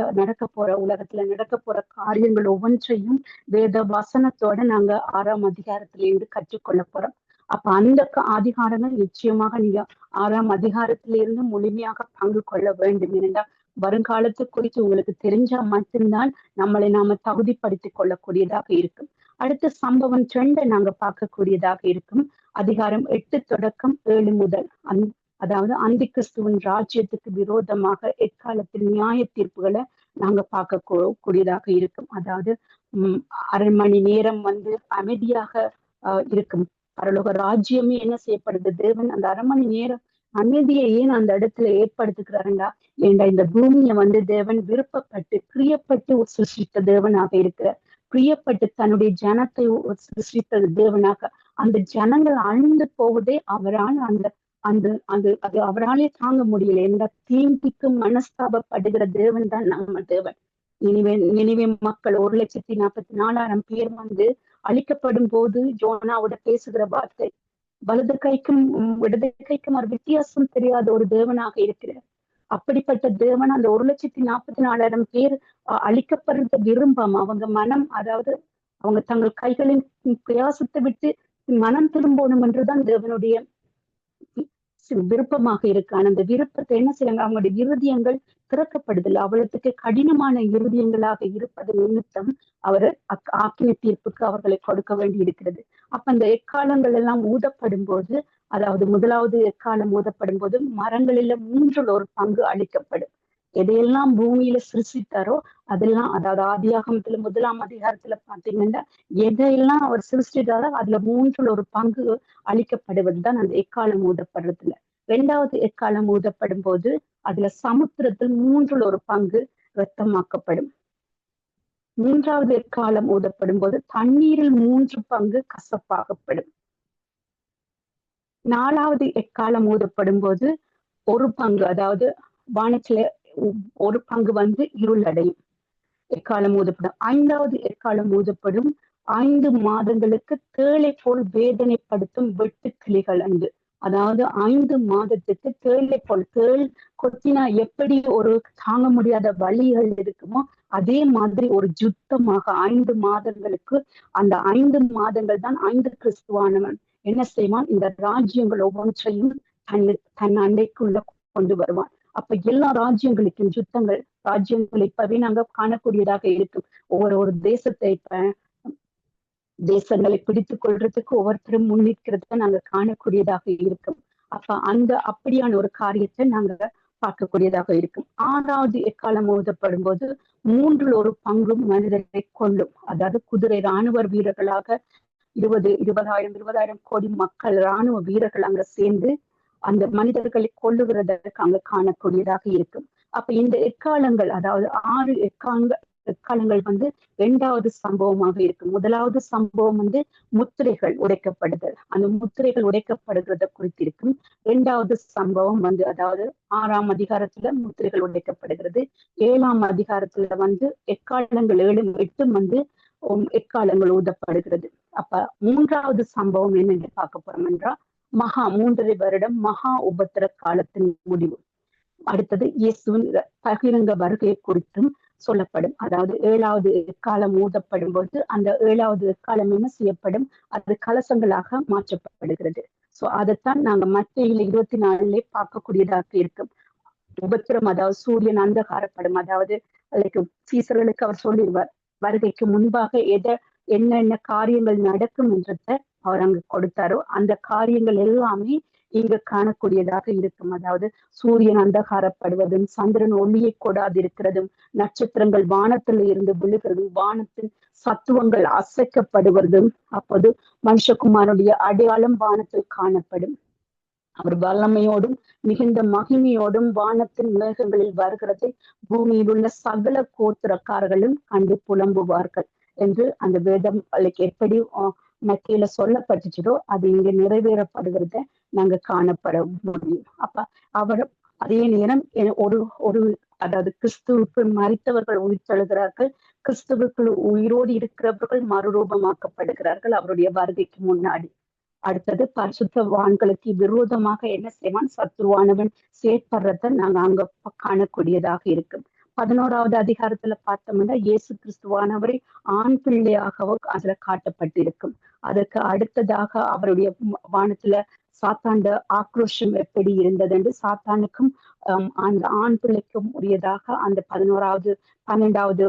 உலகத்துல நடக்க போற காரியங்கள் ஒவ்வொன்றையும் வேத வசனத்தோட நாங்க 6ஆம் அதிகாரத்திலிருந்து கற்றுக்கொள்ள போறோம். அப்ப அந்த அதிகாரங்கள் நிச்சயமாக நீங்க 6ஆம் அதிகாரத்திலிருந்து முழுமையாக பங்கு கொள்ள வேண்டும். ஏனென்றால் வருங்காலத்து குறித்து உங்களுக்கு தெரிஞ்சா மட்டும்தான் நம்மளை நாம தகுதிப்படுத்திக் கொள்ளக்கூடியதாக இருக்கும். அடுத்த சம்பவம் 2 நாங்க பார்க்கக்கூடியதாக இருக்கும். அதிகாரம் 8 தொடக்கம் 7 முதல் அதாவது அந்தி கிறிஸ்துவின் ராஜ்யத்துக்கு விரோதமாக எக்காலத்தில் நியாய தீர்ப்புகளை நாங்க பார்க்க கூடியதாக இருக்கும். அதாவது 1/2 மணி நேரம் அமைதியாக இருக்கும். பரலோக ராஜ்யமே என்ன செய்யப்படுது? தேவன் அந்த 1/2 மணி நேரம் அமைதியை ஏன் அந்த இடத்துல ஏற்படுத்துகிறாருண்டா, ஏண்டா இந்த பூமியை தேவன் விருப்பப்பட்டு பிரியப்பட்டு சிருஷ்டித்த தேவனாக இருக்கிறார். பிரியப்பட்டு தன்னுடைய ஜனத்தை சிருஷ்டித்த தேவனாக அந்த ஜனங்கள் அழிந்து போவதே அவரால் அது அவராலே தாங்க முடியல. எந்த தீங்கிக்கும் மனஸ்தாபப்படுகிற தேவன் தான் நம்ம தேவன். நினைவே மக்கள் 1,44,000 பேர் அழிக்கப்படும் போது யோனாவோட பேசுகிற வார்த்தை, வலது கைக்கும் இடது கைக்கும் ஒரு வித்தியாசம் தெரியாத ஒரு தேவனாக இருக்கிறார். அப்படிப்பட்ட தேவன் அந்த 1,44,000 பேர் அழிக்கப்படுறத விரும்பாம அவங்க மனம், அதாவது அவங்க தங்கள் கைகளின் பிரயாசத்தை விட்டு மனம் திரும்பணும் என்றுதான் தேவனுடைய விருப்பமாக இருக்கான். அந்த விருப்பத்தை என்ன செய்யறாங்க? அவங்களுடைய இருதயங்கள் திறக்கப்படுதல் அவ்வளவுக்கு கடினமான இருதயங்களாக இருப்பது நிமித்தம் அவர் ஆக்கின தீர்ப்புக்கு அவர்களை கொடுக்க வேண்டி இருக்கிறது. அப்ப அந்த எக்காலங்கள் எல்லாம் ஊதப்படும் போது, அதாவது முதலாவது எக்காலம் ஊதப்படும் போது மரங்களில 3 ஒரு பங்கு அளிக்கப்படும். எதையெல்லாம் பூமியில சிருஷ்டித்தாரோ அதெல்லாம், அதாவது ஆதியாகமத்துல 1ஆம் அதிகாரத்துல பாத்தீங்கன்னா எதையெல்லாம் அவர் சிருஷ்டித்தாரோ அதுல 3 ஒரு பங்கு அளிக்கப்படுவதுதான் அந்த எக்காலம் ஊதப்படுறதுல. 2வது எக்காலம் ஊதப்படும் போது அதுல சமுத்திரத்தில் 3 ஒரு பங்கு இரத்தமாக்கப்படும். 3வது எக்காலம் ஊதப்படும் போது தண்ணீரில் 3 பங்கு கசப்பாகப்படும். 4வது எக்காலம் ஊதப்படும் போது 1 பங்கு, அதாவது வானத்துல 1 பங்கு இருள் அடையும். எக்காலம் ஊதப்படும். 5வது எக்காலம் ஊதப்படும். 5 மாதங்களுக்கு தேளை போல் வேதனைப்படுத்தும் வெட்டு கிளிகள் அங்கு, அதாவது 5 மாதத்துக்கு தேளை போல், தேள் கொத்தினா எப்படி ஒரு தாங்க முடியாத வலிகள் இருக்குமோ அதே மாதிரி ஒரு யுத்தமாக 5 மாதங்களுக்கு, அந்த 5 மாதங்கள் தான் 5 கிறிஸ்துவானவன் என்ன செய்வான்? இந்த ராஜ்யங்கள் ஒவ்வொன்றையும் தன் அண்டைக்குள்ள கொண்டு வருவான். அப்ப எல்லா ராஜ்யங்களுக்கும் யுத்தங்கள், ராஜ்யங்கள் இப்பவே நாங்க காணக்கூடியதாக இருக்கும். ஒவ்வொரு தேசங்களை பிடித்துக் கொள்றதுக்கு ஒவ்வொருத்தரும் முன்னிற்கிறத நாங்க காணக்கூடியதாக இருக்கும். அப்ப அப்படியான ஒரு காரியத்தை நாங்க பார்க்கக்கூடியதாக இருக்கும். 6வது எக்காலம் ஊதப்படும் போது 1/3 மனிதரை கொள்ளும். அதாவது குதிரை இராணுவ வீரர்களாக 20,000 கோடி மக்கள் இராணுவ வீரர்கள் அங்க சேர்ந்து அந்த மனிதர்களை கொள்ளுகிறதற்கு அங்க காணக்கூடியதாக இருக்கும். அப்ப இந்த எக்காலங்கள், அதாவது 6 எக்காலங்கள் வந்து 2வது சம்பவமாக இருக்கும். 1வது சம்பவம் வந்து முத்திரைகள் உடைக்கப்படுதல், அந்த முத்திரைகள் உடைக்கப்படுகிறத குறித்து இருக்கும். 2வது சம்பவம் வந்து, அதாவது 6ஆம் அதிகாரத்துல முத்திரைகள் உடைக்கப்படுகிறது. 7ஆம் அதிகாரத்துல வந்து எக்காலங்கள் 7 8 வந்து எக்காலங்கள் ஊதப்படுகிறது. அப்ப 3வது சம்பவம் என்னன்னு பார்க்க போறோம் என்றால் 3.5 வருடம் மகா உபத்திர காலத்தின் முடிவு. அடுத்தது இயேசுவின் பகிரங்க வருகை குறித்தும் சொல்லப்படும். அதாவது 7வது எக்காலம் ஊதப்படும் போது அந்த 7வது எக்காலம் என்ன செய்யப்படும், அது கலசங்களாக மாற்றப்படுகிறது. சோ அதைத்தான் நாங்க மத்தேயுல 24 பார்க்கக்கூடியதாக இருக்கும். உபத்திரம், அதாவது சூரியன் அந்தகாரப்படும். அதாவது சீசர்களுக்கு அவர் சொல்லிடுவார், வருகைக்கு முன்பாக என்னென்ன காரியங்கள் நடக்கும் என்றத அவர் அங்கு கொடுத்தாரோ அந்த காரியங்கள் எல்லாமே இங்க காணக்கூடியதாக இருக்கும். அதாவது சூரியன் அந்தகாரப்படுவதும், சந்திரன் ஒளியை கொடாதிருக்கிறதும், நட்சத்திரங்கள் வானத்துல இருந்து விழுகிறதும், வானத்தின் சத்துவங்கள் அசைக்கப்படுவதும், அப்போது மனுஷகுமாரனுடைய அடையாளம் வானத்தில் காணப்படும். அவர் வல்லமையோடும் மிகுந்த மகிமையோடும் வானத்தின் மேகங்களில் வருகிறதை பூமியில் உள்ள சகல கோத்திரக்காரர்களும் கண்டு புலம்புவார்கள் என்று அந்த வேதம் எப்படி மத்தியில சொல்லப்பட்டுச்சோ அது இங்க நிறைவேறப்படுகிறத நாங்க காணப்பட முடியும். அப்ப அவர் அதே நேரம் ஒரு அதாவது கிறிஸ்துவுக்குள் மரித்தவர்கள் உயிர்த்தெழுகிறார்கள், கிறிஸ்துவுக்குள் உயிரோடு இருக்கிறவர்கள் மறுரூபமாக்கப்படுகிறார்கள் அவருடைய வருகைக்கு முன்னாடி. அடுத்தது பரிசுத்தவான்களுக்கு விரோதமாக என்ன செய்வான், சத்துருவானவன் செயற்படுறத நாங்க அங்க காணக்கூடியதாக இருக்கும். 11வது அதிகாரத்துல பார்த்தோம்னா இயேசு கிறிஸ்துவானவரை ஆண் பிள்ளையாகவோ அதுல காட்டப்பட்டிருக்கும். அதற்கு அடுத்ததாக அவருடைய வானத்துல சாத்தாண்ட ஆக்ரோஷம் எப்படி இருந்தது என்று சாத்தானுக்கும் அந்த ஆண் பிள்ளைக்கும் உரியதாக அந்த 11வது 12வது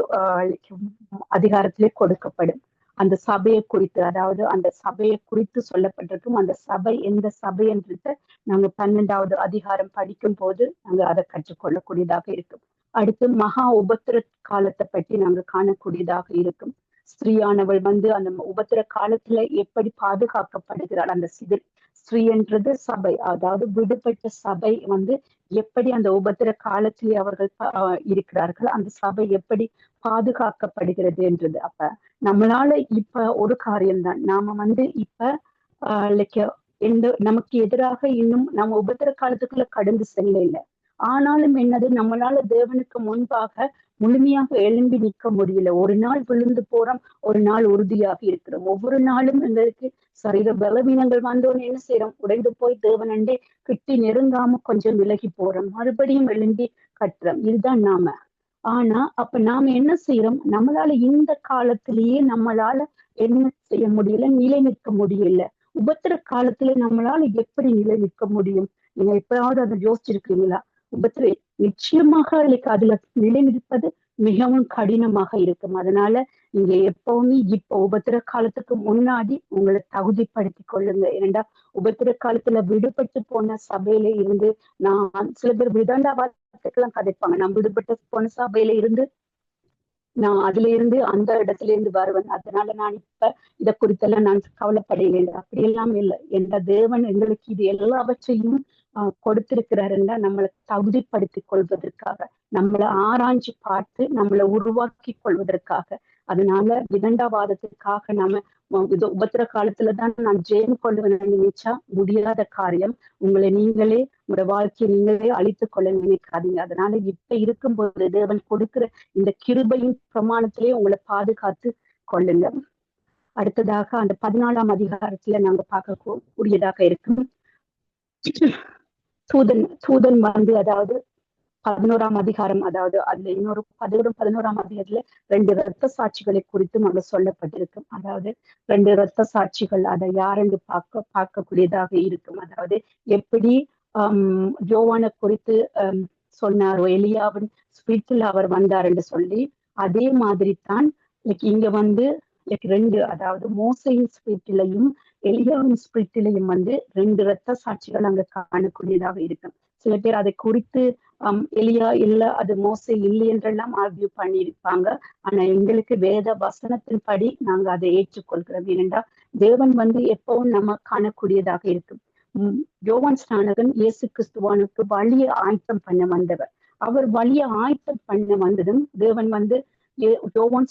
அதிகாரத்திலே கொடுக்கப்படும். அந்த சபையை குறித்து, அதாவது அந்த சபையை குறித்து சொல்லப்பட்டிருக்கும். அந்த சபை எந்த சபை என்றத நாங்க 12வது அதிகாரம் படிக்கும் போது நாங்க அதை கற்றுக்கொள்ளக்கூடியதாக இருக்கும். அடுத்து மகா உபத்திர காலத்தை பற்றி நாங்க காணக்கூடியதாக இருக்கும். ஸ்திரீயானவள் வந்து அந்த உபத்திர காலத்துல எப்படி பாதுகாக்கப்படுகிறாள், அந்த ஸ்திரீ என்றது சபை, அதாவது விடுபட்ட சபை வந்து எப்படி அந்த உபத்திர காலத்திலே அவர்கள் இருக்கிறார்கள், அந்த சபை எப்படி பாதுகாக்கப்படுகிறது என்றது. அப்ப நம்மளால இப்ப ஒரு காரியம்தான், நாம வந்து இப்ப நமக்கு எதிராக இன்னும் நம்ம உபத்திர காலத்துக்குள்ள கடந்து செல்ல இல்லை. ஆனாலும் என்னது, நம்மளால தேவனுக்கு முன்பாக முழுமையாக எழும்பி நிற்க முடியல. ஒரு நாள் விழுந்து போறோம், ஒரு நாள் உறுதியாக இருக்கிறோம். ஒவ்வொரு நாளும் எங்களுக்கு சரீர பலவீனங்கள் வந்தோன்னு என்ன செய்யறோம், உடைந்து போய் தேவனண்டே கிட்டி நெருங்காம கொஞ்சம் விலகி போறோம், மறுபடியும் எழும்பி கட்டுறோம். இதுதான் நாம. ஆனா அப்ப நாம என்ன செய்யறோம், நம்மளால இந்த காலத்திலேயே நம்மளால என்ன செய்ய முடியல, நிலை நிற்க முடியல. உபத்திர காலத்துல நம்மளால எப்படி நிலை நிற்க முடியும்? நீங்க எப்பயாவது அதை யோசிச்சிருக்கீங்களா? உபத்திர நிச்சயமாக அதுல நிலை நிற்பது மிகவும் கடினமாக இருக்கும். அதனால நீங்க எப்பவுமே இப்ப உபத்திர காலத்துக்கு முன்னாடி உங்களை தகுதிப்படுத்தி கொள்ளுங்க. ஏன்னா உபத்திர காலத்துல விடுபட்டு போன சபையில இருந்து, நான் சில பேர் விதண்டாவாதத்துக்கெல்லாம் கதைப்பாங்க, நான் விடுபட்டு போன சபையில இருந்து நான் அதுல இருந்து அந்த இடத்துல இருந்து வருவேன், அதனால நான் இப்ப இதை குறித்தெல்லாம் நான் கவலைப்படையில. அப்படியெல்லாம் இல்லை. என்ற தேவன் எங்களுக்கு இது எல்லாவற்றையும் கொடுத்திருக்கிறாருன்னா நம்மளை தகுதிப்படுத்தி கொள்வதற்காக, நம்மளை ஆராய்ச்சி பார்த்து நம்மளை உருவாக்கி கொள்வதற்காக. அதனால விதண்டாவாதத்துக்காக நம்ம உபத்திர காலத்துலதான் நான் ஜெயம் கொள்ளுவேன் நினைச்சா முடியாத காரியம். உங்களை நீங்களே, உங்களோட வாழ்க்கையை நீங்களே அழித்துக் கொள்ள நினைக்காதீங்க. அதனால இப்ப இருக்கும்போது தேவன் கொடுக்கிற இந்த கிருபையின் பிரமாணத்திலே உங்களை பாதுகாத்து கொள்ளுங்க. அடுத்ததாக அந்த 14ஆம் அதிகாரத்துல நாங்க பார்க்க கூடியதாக இருக்கும். தூதன் வந்து, அதாவது 11ஆம் அதிகாரம், அதாவது அதுல இன்னொரு 11ஆம் அதிகாரத்துல 2 இரத்த சாட்சிகளை குறித்து அங்க சொல்லப்பட்டிருக்கும். அதாவது 2 இரத்த சாட்சிகள், அதை யாரென்று பார்க்கக்கூடியதாக இருக்கும். அதாவது எப்படி யோவானை குறித்து சொன்னாரோ, எலியாவின் ஸ்பிரிட்டில் அவர் வந்தார் என்று சொல்லி, அதே மாதிரி தான் இங்க வந்து 2, அதாவது மோசையின் ஸ்பிரிட்டிலையும் எலியாவின் ஸ்பிரிட்டிலையும் வந்து 2 இரத்த சாட்சிகள் அங்க காணக்கூடியதாக இருக்கும். சில பேர் அதை குறித்து எலியா இல்ல அது மோசே இல்லை என்றெல்லாம் ஆர்கியூ பண்ணியிருப்பாங்க. ஆனா எங்களுக்கு வேத வசனத்தின்படி நாங்க அதை ஏற்றுக்கொள்கிறோம். ஏனென்றால் தேவன் எப்பவும் நம்ம காணக்கூடியதாக இருக்கும். யோவான் ஸ்நானகன் இயேசு கிறிஸ்துவானுக்கு வழியை ஆயத்தம் பண்ண வந்தவர். அவர் வழியை ஆயத்தம் பண்ண வந்ததும் தேவன் யோவான்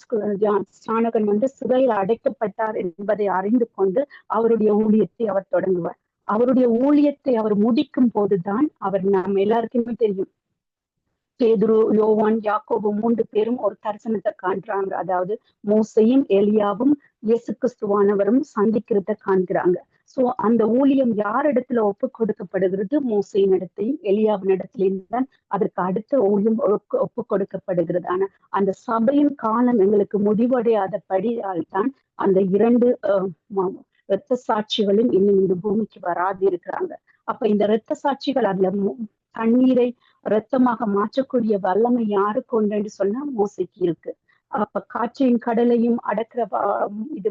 ஸ்நானகன் சிறையில் அடைக்கப்பட்டார் என்பதை அறிந்து கொண்டு அவருடைய ஊழியத்தை அவர் தொடங்குவார். அவருடைய ஊழியத்தை அவர் முடிக்கும் போதுதான் அவர் நம்ம எல்லாருக்குமே தெரியும், பேதுரு, யோவான், யாக்கோபு 3 பேரும் ஒரு தரிசனத்தை காண்றாங்க. அதாவது மோசையும் எலியாவும் இயேசு கிறிஸ்துவானவரும் சந்திக்கிறத காண்கிறாங்க. சோ அந்த ஊழியம் யார் இடத்துல ஒப்பு கொடுக்கப்படுகிறது? மோசையின் இடத்தையும் எலியாவின் இடத்திலையும் தான் அதற்கு அடுத்த ஊழியம் ஒப்பு கொடுக்கப்படுகிறது. ஆனா அந்த சபையின் காலம் எங்களுக்கு முடிவடையாதபடியால் தான் அந்த 2 இரத்த சாட்சிகளும் இன்னும் இந்த பூமிக்கு வராது இருக்கிறாங்க. அப்ப இந்த இரத்த சாட்சிகள் அதுல தண்ணீரை இரத்தமாக மாற்றக்கூடிய வல்லமை யாருக்கு உண்டு சொன்னா மோசைக்கு இருக்கு. அப்ப காற்றையும் கடலையும் அடக்கிற இது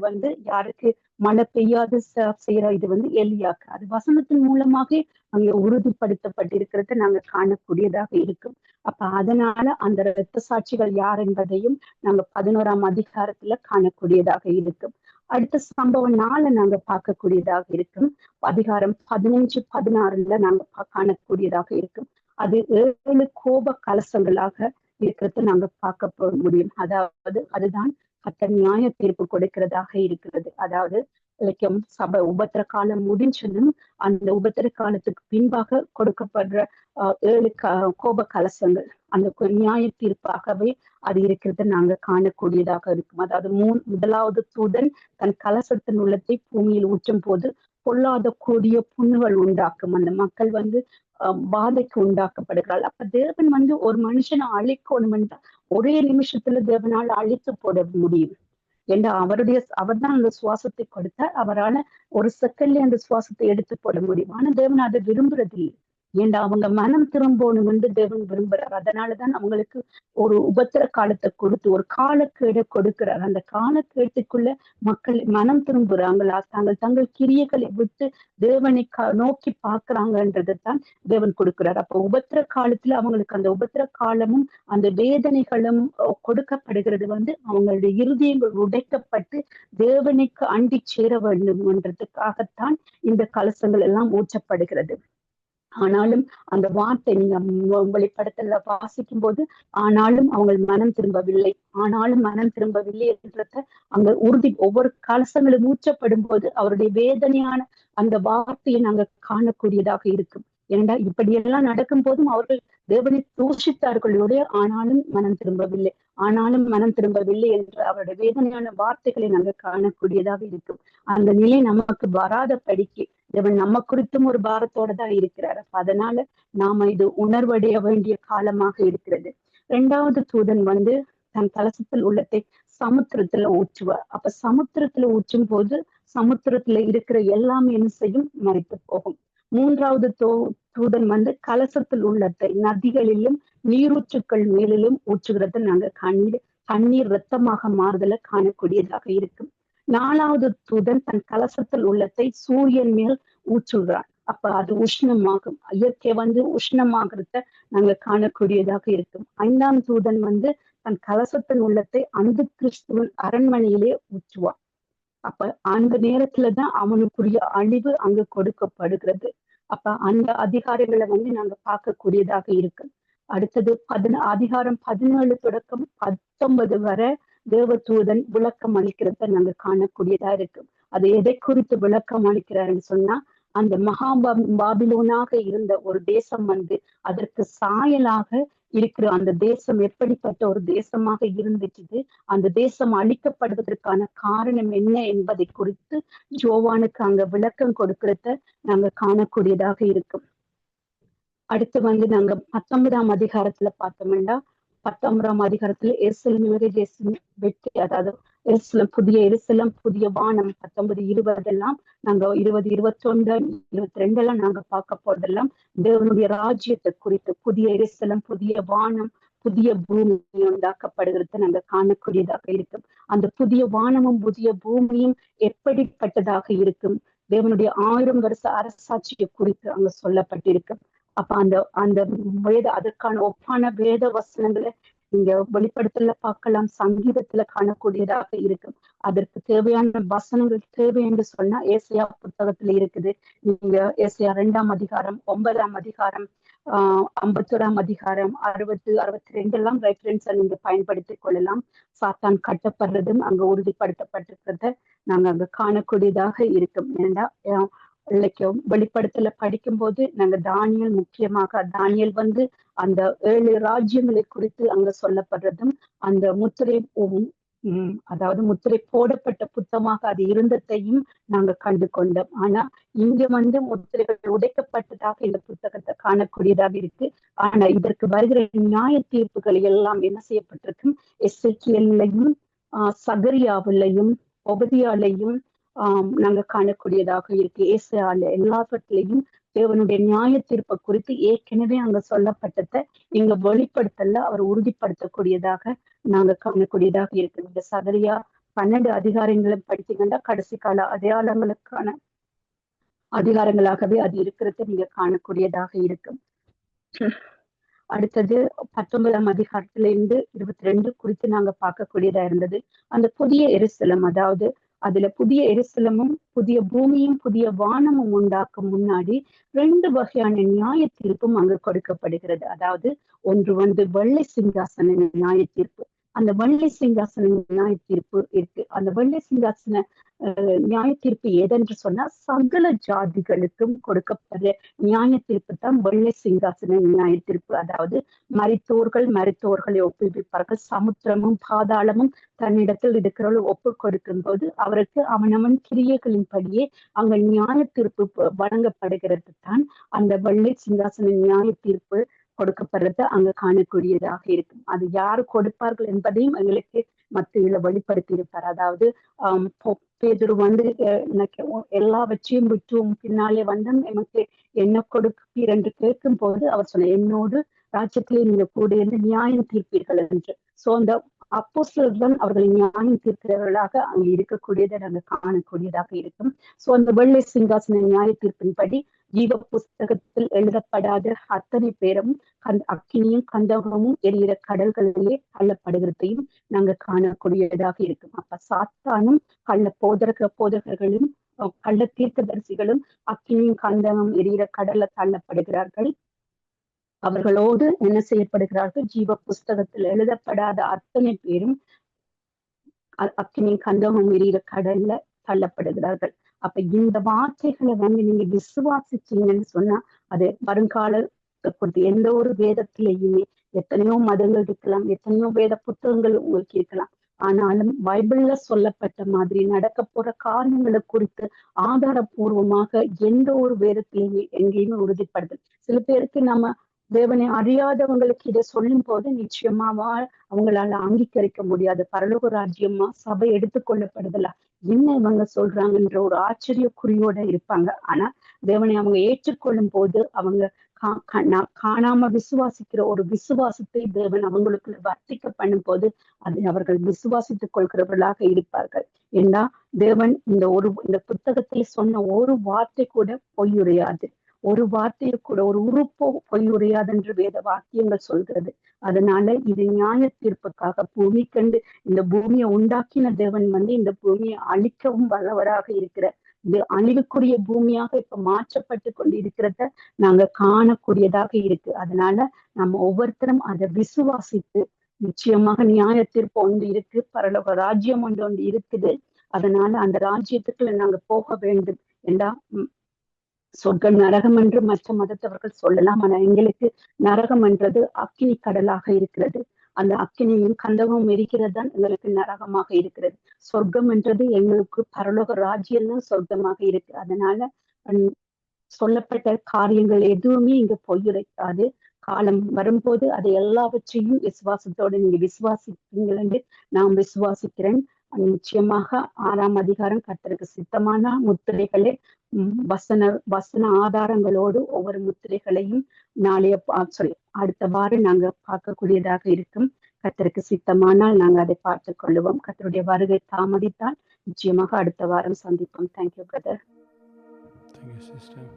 யாருக்கு? மழை பெய்யாது செய்யற இது எலியாக்கு. அது வசனத்தின் மூலமாக அங்க உறுதிப்படுத்தப்பட்டிருக்கிறத நாங்க காணக்கூடியதாக இருக்கும். அப்ப அதனால அந்த இரத்த சாட்சிகள் யார் என்பதையும் நாங்க 11ஆம் அதிகாரத்துல காணக்கூடியதாக இருக்கும். அடுத்த சம்பவம் 4 நாங்க பார்க்கக்கூடியதாக இருக்கும். அதிகாரம் 15, 16 நாங்க காணக்கூடியதாக இருக்கும். அது 7 கோப கலசங்களாக இருக்கிறது நாங்க பார்க்க முடியும். அதாவது அதுதான் கர்த்தர் நியாய தீர்ப்பு கொடுக்கிறதாக இருக்கிறது. அதாவது சபை உபத்திர காலம் முடிஞ்சதும் அந்த உபத்திர காலத்துக்கு பின்பாக கொடுக்கப்படுற 7 கோப கலசங்கள் அந்த நியாய தீர்ப்பாகவே அது இருக்கிறது நாங்க காணக்கூடியதாக இருக்கும். அதாவது முதலாவது தூதன் தன் கலசத்தின் உள்ளத்தை பூமியில் ஊற்றும் போது பொல்லாத கூடிய புண்ணுகள் உண்டாக்கும். அந்த மக்கள் பாதைக்கு உண்டாக்கப்படுகிறாள். அப்ப தேவன் ஒரு மனுஷனை அழிக்கணும் ஒரே நிமிஷத்துல தேவனால் அழித்து போட முடியும். ஏன்னா அவர் தான் அந்த சுவாசத்தை கொடுத்தார். அவரால் ஒரு செகண்ட்ல அந்த சுவாசத்தை எடுத்து போட முடியும். ஆனா தேவன் அதை விரும்புறதில்லை. ஏண்டா அவங்க மனம் திரும்பணும் என்று தேவன் விரும்புறார். அதனாலதான் அவங்களுக்கு ஒரு உபத்திர காலத்தை கொடுத்து ஒரு காலக்கேடை கொடுக்கிறார். அந்த காலக்கேட்டுக்குள்ள மக்கள் மனம் திரும்புறாங்களா, தங்கள் கிரியைகளை விட்டு தேவனை நோக்கி பார்க்கிறாங்கன்றதான் தேவன் கொடுக்கிறார். அப்ப உபத்திர காலத்துல அவங்களுக்கு அந்த உபத்திர காலமும் அந்த வேதனைகளும் கொடுக்கப்படுகிறது அவங்களுடைய இருதயங்கள் உடைக்கப்பட்டு தேவனுக்கு அண்டி சேர வேண்டும் என்றதுக்காகத்தான் இந்த கலசங்கள் எல்லாம் ஊற்றப்படுகிறது. ஆனாலும் அந்த வார்த்தை நீங்க வெளிப்படத்துல வாசிக்கும் போது ஆனாலும் அவங்க மனம் திரும்பவில்லை என்றத அங்க ஒவ்வொரு கலசங்களும் ஊற்றப்படும் போது அவருடைய வேதனையான அந்த வார்த்தையை நாங்க காணக்கூடியதாக இருக்கும். ஏனென்றா இப்படியெல்லாம் நடக்கும் போதும் அவர்கள் தேவனை தூஷித்தார்களுடைய ஆனாலும் மனம் திரும்பவில்லை என்ற அவருடைய வேதனையான வார்த்தைகளை நாங்கள் காணக்கூடியதாக இருக்கும். அந்த நிலை நமக்கு வராத படிக்கு தேவன் நம்ம குறித்தும் ஒரு பாரத்தோட தான் இருக்கிறார். அதனால நாம இது உணர்வடைய வேண்டிய காலமாக இருக்கிறது. 2வது தூதன் தன் கலசத்தில் உள்ளத்தை சமுத்திரத்துல ஊற்றுவார். அப்ப சமுத்திரத்துல ஊற்றும் போது சமுத்திரத்துல இருக்கிற எல்லாமே என்ன செய்யும்? மறைத்து போகும். 3வது தூதன் கலசத்தில் உள்ளத்தை நதிகளிலும் நீரூற்றுக்கள் மேலிலும் ஊற்றுகிறத நாங்க தண்ணீர் இரத்தமாக மாறுதல காணக்கூடியதாக இருக்கும். 4வது தூதன் தன் கலசத்தில் உள்ளத்தை சூரியன் மேல் ஊற்றுகிறான். அப்ப அது உஷ்ணமாகும். இயற்கை உஷ்ணமாகிறத நாங்க காணக்கூடியதாக இருக்கும். 5ஆம் தூதன் தன் கலசத்தின் உள்ளத்தை அந்த கிறிஸ்துவின் அரண்மனையிலே ஊற்றுவான். அப்ப அந்த நேரத்துலதான் அவனுக்குரிய அழிவு அங்கு கொடுக்கப்படுகிறது. அப்ப அந்த அதிகாரங்களை நாங்க பார்க்கக்கூடியதாக இருக்கு. அடுத்தது அதிகாரம் 17 தொடக்கம் 19 வரை தேவதூதன் விளக்கம் அளிக்கிறத நாங்க காணக்கூடியதா இருக்கு. அது எதை குறித்து விளக்கம் அளிக்கிறாருன்னு சொன்னா, அந்த பாபிலோனாக இருந்த ஒரு தேசம் அதற்கு சாயலாக இருக்கிற அந்த தேசம் எப்படிப்பட்ட ஒரு தேசமாக இருந்துச்சு, அந்த தேசம் அழிக்கப்படுவதற்கான காரணம் என்ன என்பதை குறித்து யோவானுக்கு அங்க விளக்கம் கொடுக்கிறத நாங்க காணக்கூடியதாக இருக்கும். அடுத்து நாங்க 19ஆம் அதிகாரத்துல பார்த்தோம்னா, 19ஆம் அதிகாரத்துல எருசலேம் வெற்றி, அதாவது புதிய எருசலேம் புதிய வானம் 19, 20 எல்லாம் நாங்க 20, 21, 22 எல்லாம் நாங்க பார்க்க போறதெல்லாம் தேவனுடைய ராஜ்யத்தை குறித்து புதிய எருசலேம் புதிய வானம் புதிய பூமி உண்டாக்கப்படுகிறத நாங்க காணக்கூடியதாக இருக்கும். அந்த புதிய வானமும் புதிய பூமியும் எப்படிப்பட்டதாக இருக்கும்? தேவனுடைய 1000 வருஷ அரசாட்சியை குறித்து அங்க சொல்லப்பட்டிருக்கு. அப்ப அந்த அந்த அதற்கான ஒப்பான வேத வசனங்களை நீங்க வெளிப்படுத்தல பார்க்கலாம், சங்கீதத்துல காணக்கூடியதாக இருக்கும். அதற்கு தேவையான வசனங்கள் தேவை என்று சொன்னா ஏசாயா புத்தகத்துல இருக்குது. நீங்க ஏசாயா 2ஆம் அதிகாரம், 9ஆம் அதிகாரம், 51ஆம் அதிகாரம், 60, 62 எல்லாம் ரெஃபரன்ஸை நீங்க பயன்படுத்திக் கொள்ளலாம். சாத்தான் கட்டப்படுறதும் அங்க உறுதிப்படுத்தப்பட்டிருக்கிறத நாங்க அங்க காணக்கூடியதாக இருக்கும். ஏன்னா வெளிப்படுத்தல படிக்கும் போது நாங்க தானியல், முக்கியமாக தானியல் அந்த 7 ராஜ்யங்களை குறித்து அங்க சொல்லப்படுறதும் அந்த முத்திரை அதாவது முத்திரை போடப்பட்ட புத்தகமாக அது இருந்ததையும் நாங்க கண்டு கொண்டோம். ஆனா இங்க முத்திரைகள் உடைக்கப்பட்டதாக இந்த புத்தகத்தை காணக்கூடியதாக இருக்கு. ஆனா இதற்கு வருகிற நியாய தீர்ப்புகள் எல்லாம் என்ன செய்யப்பட்டிருக்கும், எசேக்கியேலையும் சகரியாவிலையும் ஒபதியாலையும் நாங்க காணக்கூடியதாக இருக்கு. ஏசாயால எல்லாவற்றிலையும் தேவனுடைய நியாய தீர்ப்பை குறித்து ஏற்கனவே அங்க சொல்லப்பட்டதை இங்க வெளிப்படுத்தல அவர் உறுதிப்படுத்தக்கூடியதாக நாங்க காணக்கூடியதாக இருக்கு. இந்த சகரியா 12 அதிகாரங்களை படித்தீங்கன்னா கடைசி கால அடையாளங்களுக்கான அதிகாரங்களாகவே அது இருக்கிறத நீங்க காணக்கூடியதாக இருக்கும். அடுத்தது 19ஆம் அதிகாரத்திலிருந்து 22 குறித்து நாங்க பார்க்கக்கூடியதா இருந்தது. அந்த புதிய எருசலேம், அதாவது அதுல புதிய எருசலேமும் புதிய பூமியும் புதிய வானமும் உண்டாக்கும் முன்னாடி 2 வகையான நியாய தீர்ப்பும் அங்கு கொடுக்கப்படுகிறது. அதாவது ஒன்று வெள்ளை சிங்காசன நியாய தீர்ப்பு. அந்த வெள்ளை சிங்காசன நியாய தீர்ப்பு இருக்கு. அந்த வெள்ளை சிங்காசன நியாய தீர்ப்பு எதென்று சொன்னா சகல ஜாதிகளுக்கும் கொடுக்கப்படுற நியாய தீர்ப்பு தான் வெள்ளை சிங்காசன நியாய தீர்ப்பு. அதாவது மரித்தோர்களை ஒப்புவிப்பார்கள். சமுத்திரமும் பாதாளமும் தன்னிடத்தில் இருக்கிறவர்கள் ஒப்பு கொடுக்கும் போது அவருக்கு அவனவன் கிரியைகளின் படியே அங்க நியாய தீர்ப்பு வழங்கப்படுகிறது தான் அந்த வெள்ளை சிங்காசன நியாய தீர்ப்பு கொடுக்கப்படுறத அங்க காணக்கூடியதாக இருக்கும். அது யாரு கொடுப்பார்கள் என்பதையும் எங்களுக்கு மத்தியில வெளிப்படுத்தி இருப்பார். அதாவது பேதுரு எனக்கு எல்லாவற்றையும் விட்டும் பின்னாலே எனக்கு என்ன கொடுப்பீர் என்று கேட்கும் போது அவர் சொன்ன, என்னோடு ராஜ்யத்திலே நீங்க கூட இருந்து நியாயம் தீர்ப்பீர்கள் என்று. சோ அந்த அப்போஸ்தலர்கள் அவர்களை நியாயம் தீர்க்கிறவர்களாக அங்கு இருக்கக்கூடியதை நாங்க காணக்கூடியதாக இருக்கும். சோ அந்த வெள்ளை சிங்காசன நியாய தீர்ப்பின்படி ஜீவ புஸ்தகத்தில் எழுதப்படாத அத்தனை பேரும் அக்கினியும் கந்தகமும் எரிகிற கடல்களிலே தள்ளப்படுகிறதையும் நாங்க காணக்கூடியதாக இருக்கும். அப்ப சாத்தானும் கள்ள போதகர்களும் கள்ள தீர்க்கதரிசிகளும் அக்கினியும் கந்தகம் எரிகிற கடல்ல தள்ளப்படுகிறார்கள். அவர்களோடு என்ன செய்யப்படுகிறார்கள், ஜீவ புஸ்தகத்தில் எழுதப்படாத அத்தனை பேரும் அக்கினியும் கந்தகம் எரிகிற கடல்ல தள்ளப்படுகிறார்கள். அப்ப இந்த வார்த்தைகளை நீங்க விசுவாசிச்சீங்கன்னு சொன்னா அது வருங்காலத்தை குறித்து எந்த ஒரு வேதத்திலேயுமே எத்தனையோ மதங்கள் இருக்கலாம், எத்தனையோ வேத புத்தகங்கள் உங்களுக்கு இருக்கலாம். ஆனாலும் பைபிள்ல சொல்லப்பட்ட மாதிரி நடக்க போற காரியங்களை குறித்து ஆதாரபூர்வமாக எந்த ஒரு வேதத்திலேயுமே எங்கேயுமே உறுதிப்படுது. சில பேருக்கு நம்ம தேவனை அறியாதவங்களுக்கு இதை சொல்லும் போது நிச்சயமாவா அவங்களால அங்கீகரிக்க முடியாது. பரலோக ராஜ்யமா சபை எடுத்துக்கொள்ளப்படுதல என்ன இவங்க சொல்றாங்கன்ற ஒரு ஆச்சரியக்குறியோட இருப்பாங்க. ஆனா தேவனை அவங்க ஏற்றுக்கொள்ளும் போது அவங்க காணாம விசுவாசிக்கிற ஒரு விசுவாசத்தை தேவன் அவங்களுக்குள்ள வர்த்திக்க பண்ணும் போது அதை அவர்கள் விசுவாசித்துக் கொள்கிறவர்களாக இருப்பார்கள். ஏன்னா தேவன் இந்த புத்தகத்தில் சொன்ன ஒரு வார்த்தை கூட பொய்யுரையாது, ஒரு வார்த்தையை கூட ஒரு உறுப்போ பொய்யுரையாது என்று வேத வாக்கியங்கள் சொல்கிறது. அதனால இது நியாய தீர்ப்புக்காக பூமி கண்டு இந்த பூமியை உண்டாக்கின தேவன் இந்த பூமியை அழிக்கவும் வல்லவராக இருக்கிற இது அழிவுக்குரிய பூமியாக இப்ப மாற்றப்பட்டு கொண்டு இருக்கிறத நாங்க காணக்கூடியதாக இருக்கு. அதனால நம்ம ஒவ்வொருத்தரும் அதை விசுவாசித்து நிச்சயமாக நியாய தீர்ப்பு ஒன்று இருக்கு, பரலோக ராஜ்யம் ஒன்று இருக்குது. அதனால அந்த ராஜ்யத்துக்குள்ள நாங்க போக வேண்டும். ஏண்டா சொர்க்கம் நரகம் என்று மற்ற மதத்தவர்கள் சொல்லலாம். ஆனா எங்களுக்கு நரகம் என்றது அக்கினி கடலாக இருக்கிறது. அந்த அக்கினியும் கந்தகமும் எரிக்கிறது தான் எங்களுக்கு நரகமாக இருக்கிறது. சொர்க்கம் என்றது எங்களுக்கு பரலோக ராஜ்யம் சொர்க்கமாக இருக்கு. அதனால சொல்லப்பட்ட காரியங்கள் எதுவுமே இங்க பொய்யுரைக்காது. காலம் வரும்போது அதை எல்லாவற்றையும் விசுவாசத்தோடு நீங்க விசுவாசிப்பீங்கள் என்று நான் விசுவாசிக்கிறேன். நிச்சயமாக 6ஆம் அதிகாரம் கர்த்தருக்கு சித்தமான முத்திரைகளை வசன ஆதாரங்களோடு ஒவ்வொரு முத்திரைகளையும் அடுத்த வாரம் நாங்க பார்க்கக்கூடியதாக இருக்கும். கர்த்தருக்கு சித்தமானால் நாங்க அதை பார்த்துக் கொள்ளுவோம். கர்த்தருடைய வருகை தாமதித்தால் நிச்சயமாக அடுத்த வாரம் சந்திப்போம். Thank you brother. Thank you sister.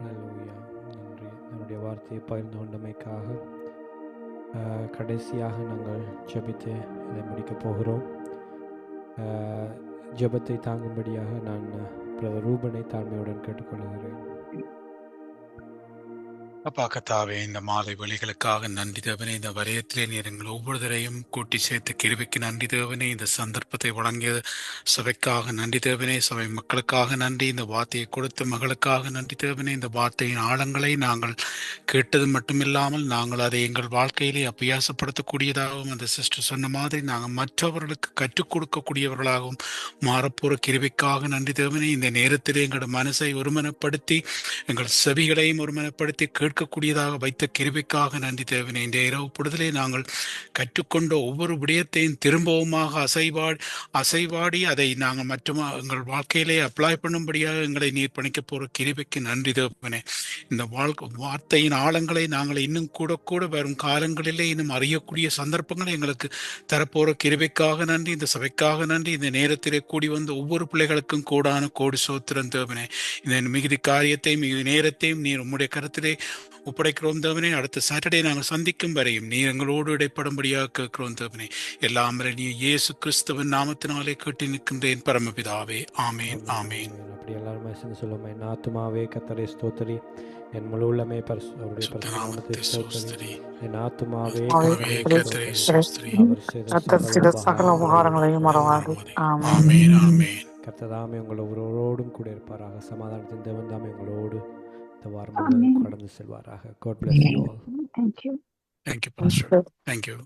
Hallelujah. நன்றி. தேவனுடைய வார்த்தையை பகிர்ந்து கொண்டமைக்காக கடைசியாக நாங்கள் ஜெபித்து இதை முடிக்கப் போகிறோம். ஜெபத்தை தாங்கும்படியாக நான் பிரதர் ரூபனை தாழ்மையுடன் கேட்டுக்கொள்கிறேன். அப்பா கத்தாவே, இந்த மாலை வழிகளுக்காக நன்றி தேவனே. இந்த வலயத்திலே நீர் எங்கள் ஒவ்வொருவரையும் கூட்டி சேர்த்து கிருபைக்கு நன்றி தேவனே. இந்த சந்தர்ப்பத்தை வழங்கிய சபைக்காக நன்றி தேவனே. சபை மக்களுக்காக நன்றி. இந்த வார்த்தையை கொடுத்த மகளுக்காக நன்றி தேவனே. இந்த வார்த்தையின் ஆழங்களை நாங்கள் கேட்டது மட்டுமில்லாமல் நாங்கள் அதை எங்கள் வாழ்க்கையிலே அபியாசப்படுத்தக்கூடியதாகவும், அந்த சிஸ்டர் சொன்ன மாதிரி நாங்கள் மற்றவர்களுக்கு கற்றுக் கொடுக்கக்கூடியவர்களாகவும் மாறப்போற கிருபைக்காக நன்றி தேவனே. இந்த நேரத்திலே எங்களோட மனசை ஒருமனப்படுத்தி எங்கள் செவிகளையும் ஒருமனப்படுத்தி கேட்கக்கூடியதாக வைத்த கிருபைக்காக நன்றி தேவனே. இந்த இரவு பொழுதிலே நாங்கள் கற்றுக்கொண்ட ஒவ்வொரு விடயத்தையும் திரும்பவுமாக அசைவாடி அதை நாங்கள் மற்றும் எங்கள் வாழ்க்கையிலே அப்ளை பண்ணும்படியாக எங்களை நீர் பணிக்க போற கிருபைக்கு நன்றி தேவனே. இந்த வார்த்தையின் ஆழங்களை நாங்கள் இன்னும் கூட வரும் காலங்களிலே இன்னும் அறியக்கூடிய சந்தர்ப்பங்களை எங்களுக்கு தரப்போற கிருபைக்காக நன்றி. இந்த சபைக்காக நன்றி. இந்த நேரத்திலே கூடி வந்த ஒவ்வொரு பிள்ளைகளுக்கும் கோடி சோத்திரம் தேவனே. இந்த மிகுதி காரியத்தையும் மிகுதி நேரத்தையும் நீர் உம்முடைய கருத்திலே ஒப்படைக்கிறோம் தேவனே. அடுத்த சாட்டர்டே நாங்கள் சந்திக்கும் வரையும் நீர் எங்களோடு இடைப்படும்படியாக கேட்கிறோம் தேவனே. எல்லாம் நீ இயேசு கிறிஸ்துவின் நாமத்தினாலே கேட்டு நிற்கின்றேன் பரமபிதாவே. ஆமேன் ஆமேன். அப்படி எல்லாருமே சேர்ந்து சொல்லுவோம். என் ஆத்துமாவே கர்த்தரை ஸ்தோத்திரி, என் முழு உள்ளமே அவருடைய பரிசுத்தநாமத்தை ஸ்தோத்திரி. என் ஆத்துமாவே கர்த்தரை ஸ்தோத்திரி. கர்த்தர் செய்த சகல உபகாரங்களையும் மறவாதே. ஆமென் ஆமென். கர்த்தர் தாமே உங்கள் ஒவ்வொருவரோடும் கூட இருப்பாராக. சமாதானத்தின் தேவன் தாமே உங்களோடு இந்த வாரம் கடந்து செல்வாராக. God bless you all. Thank you. Thank you, Pastor. Thank you.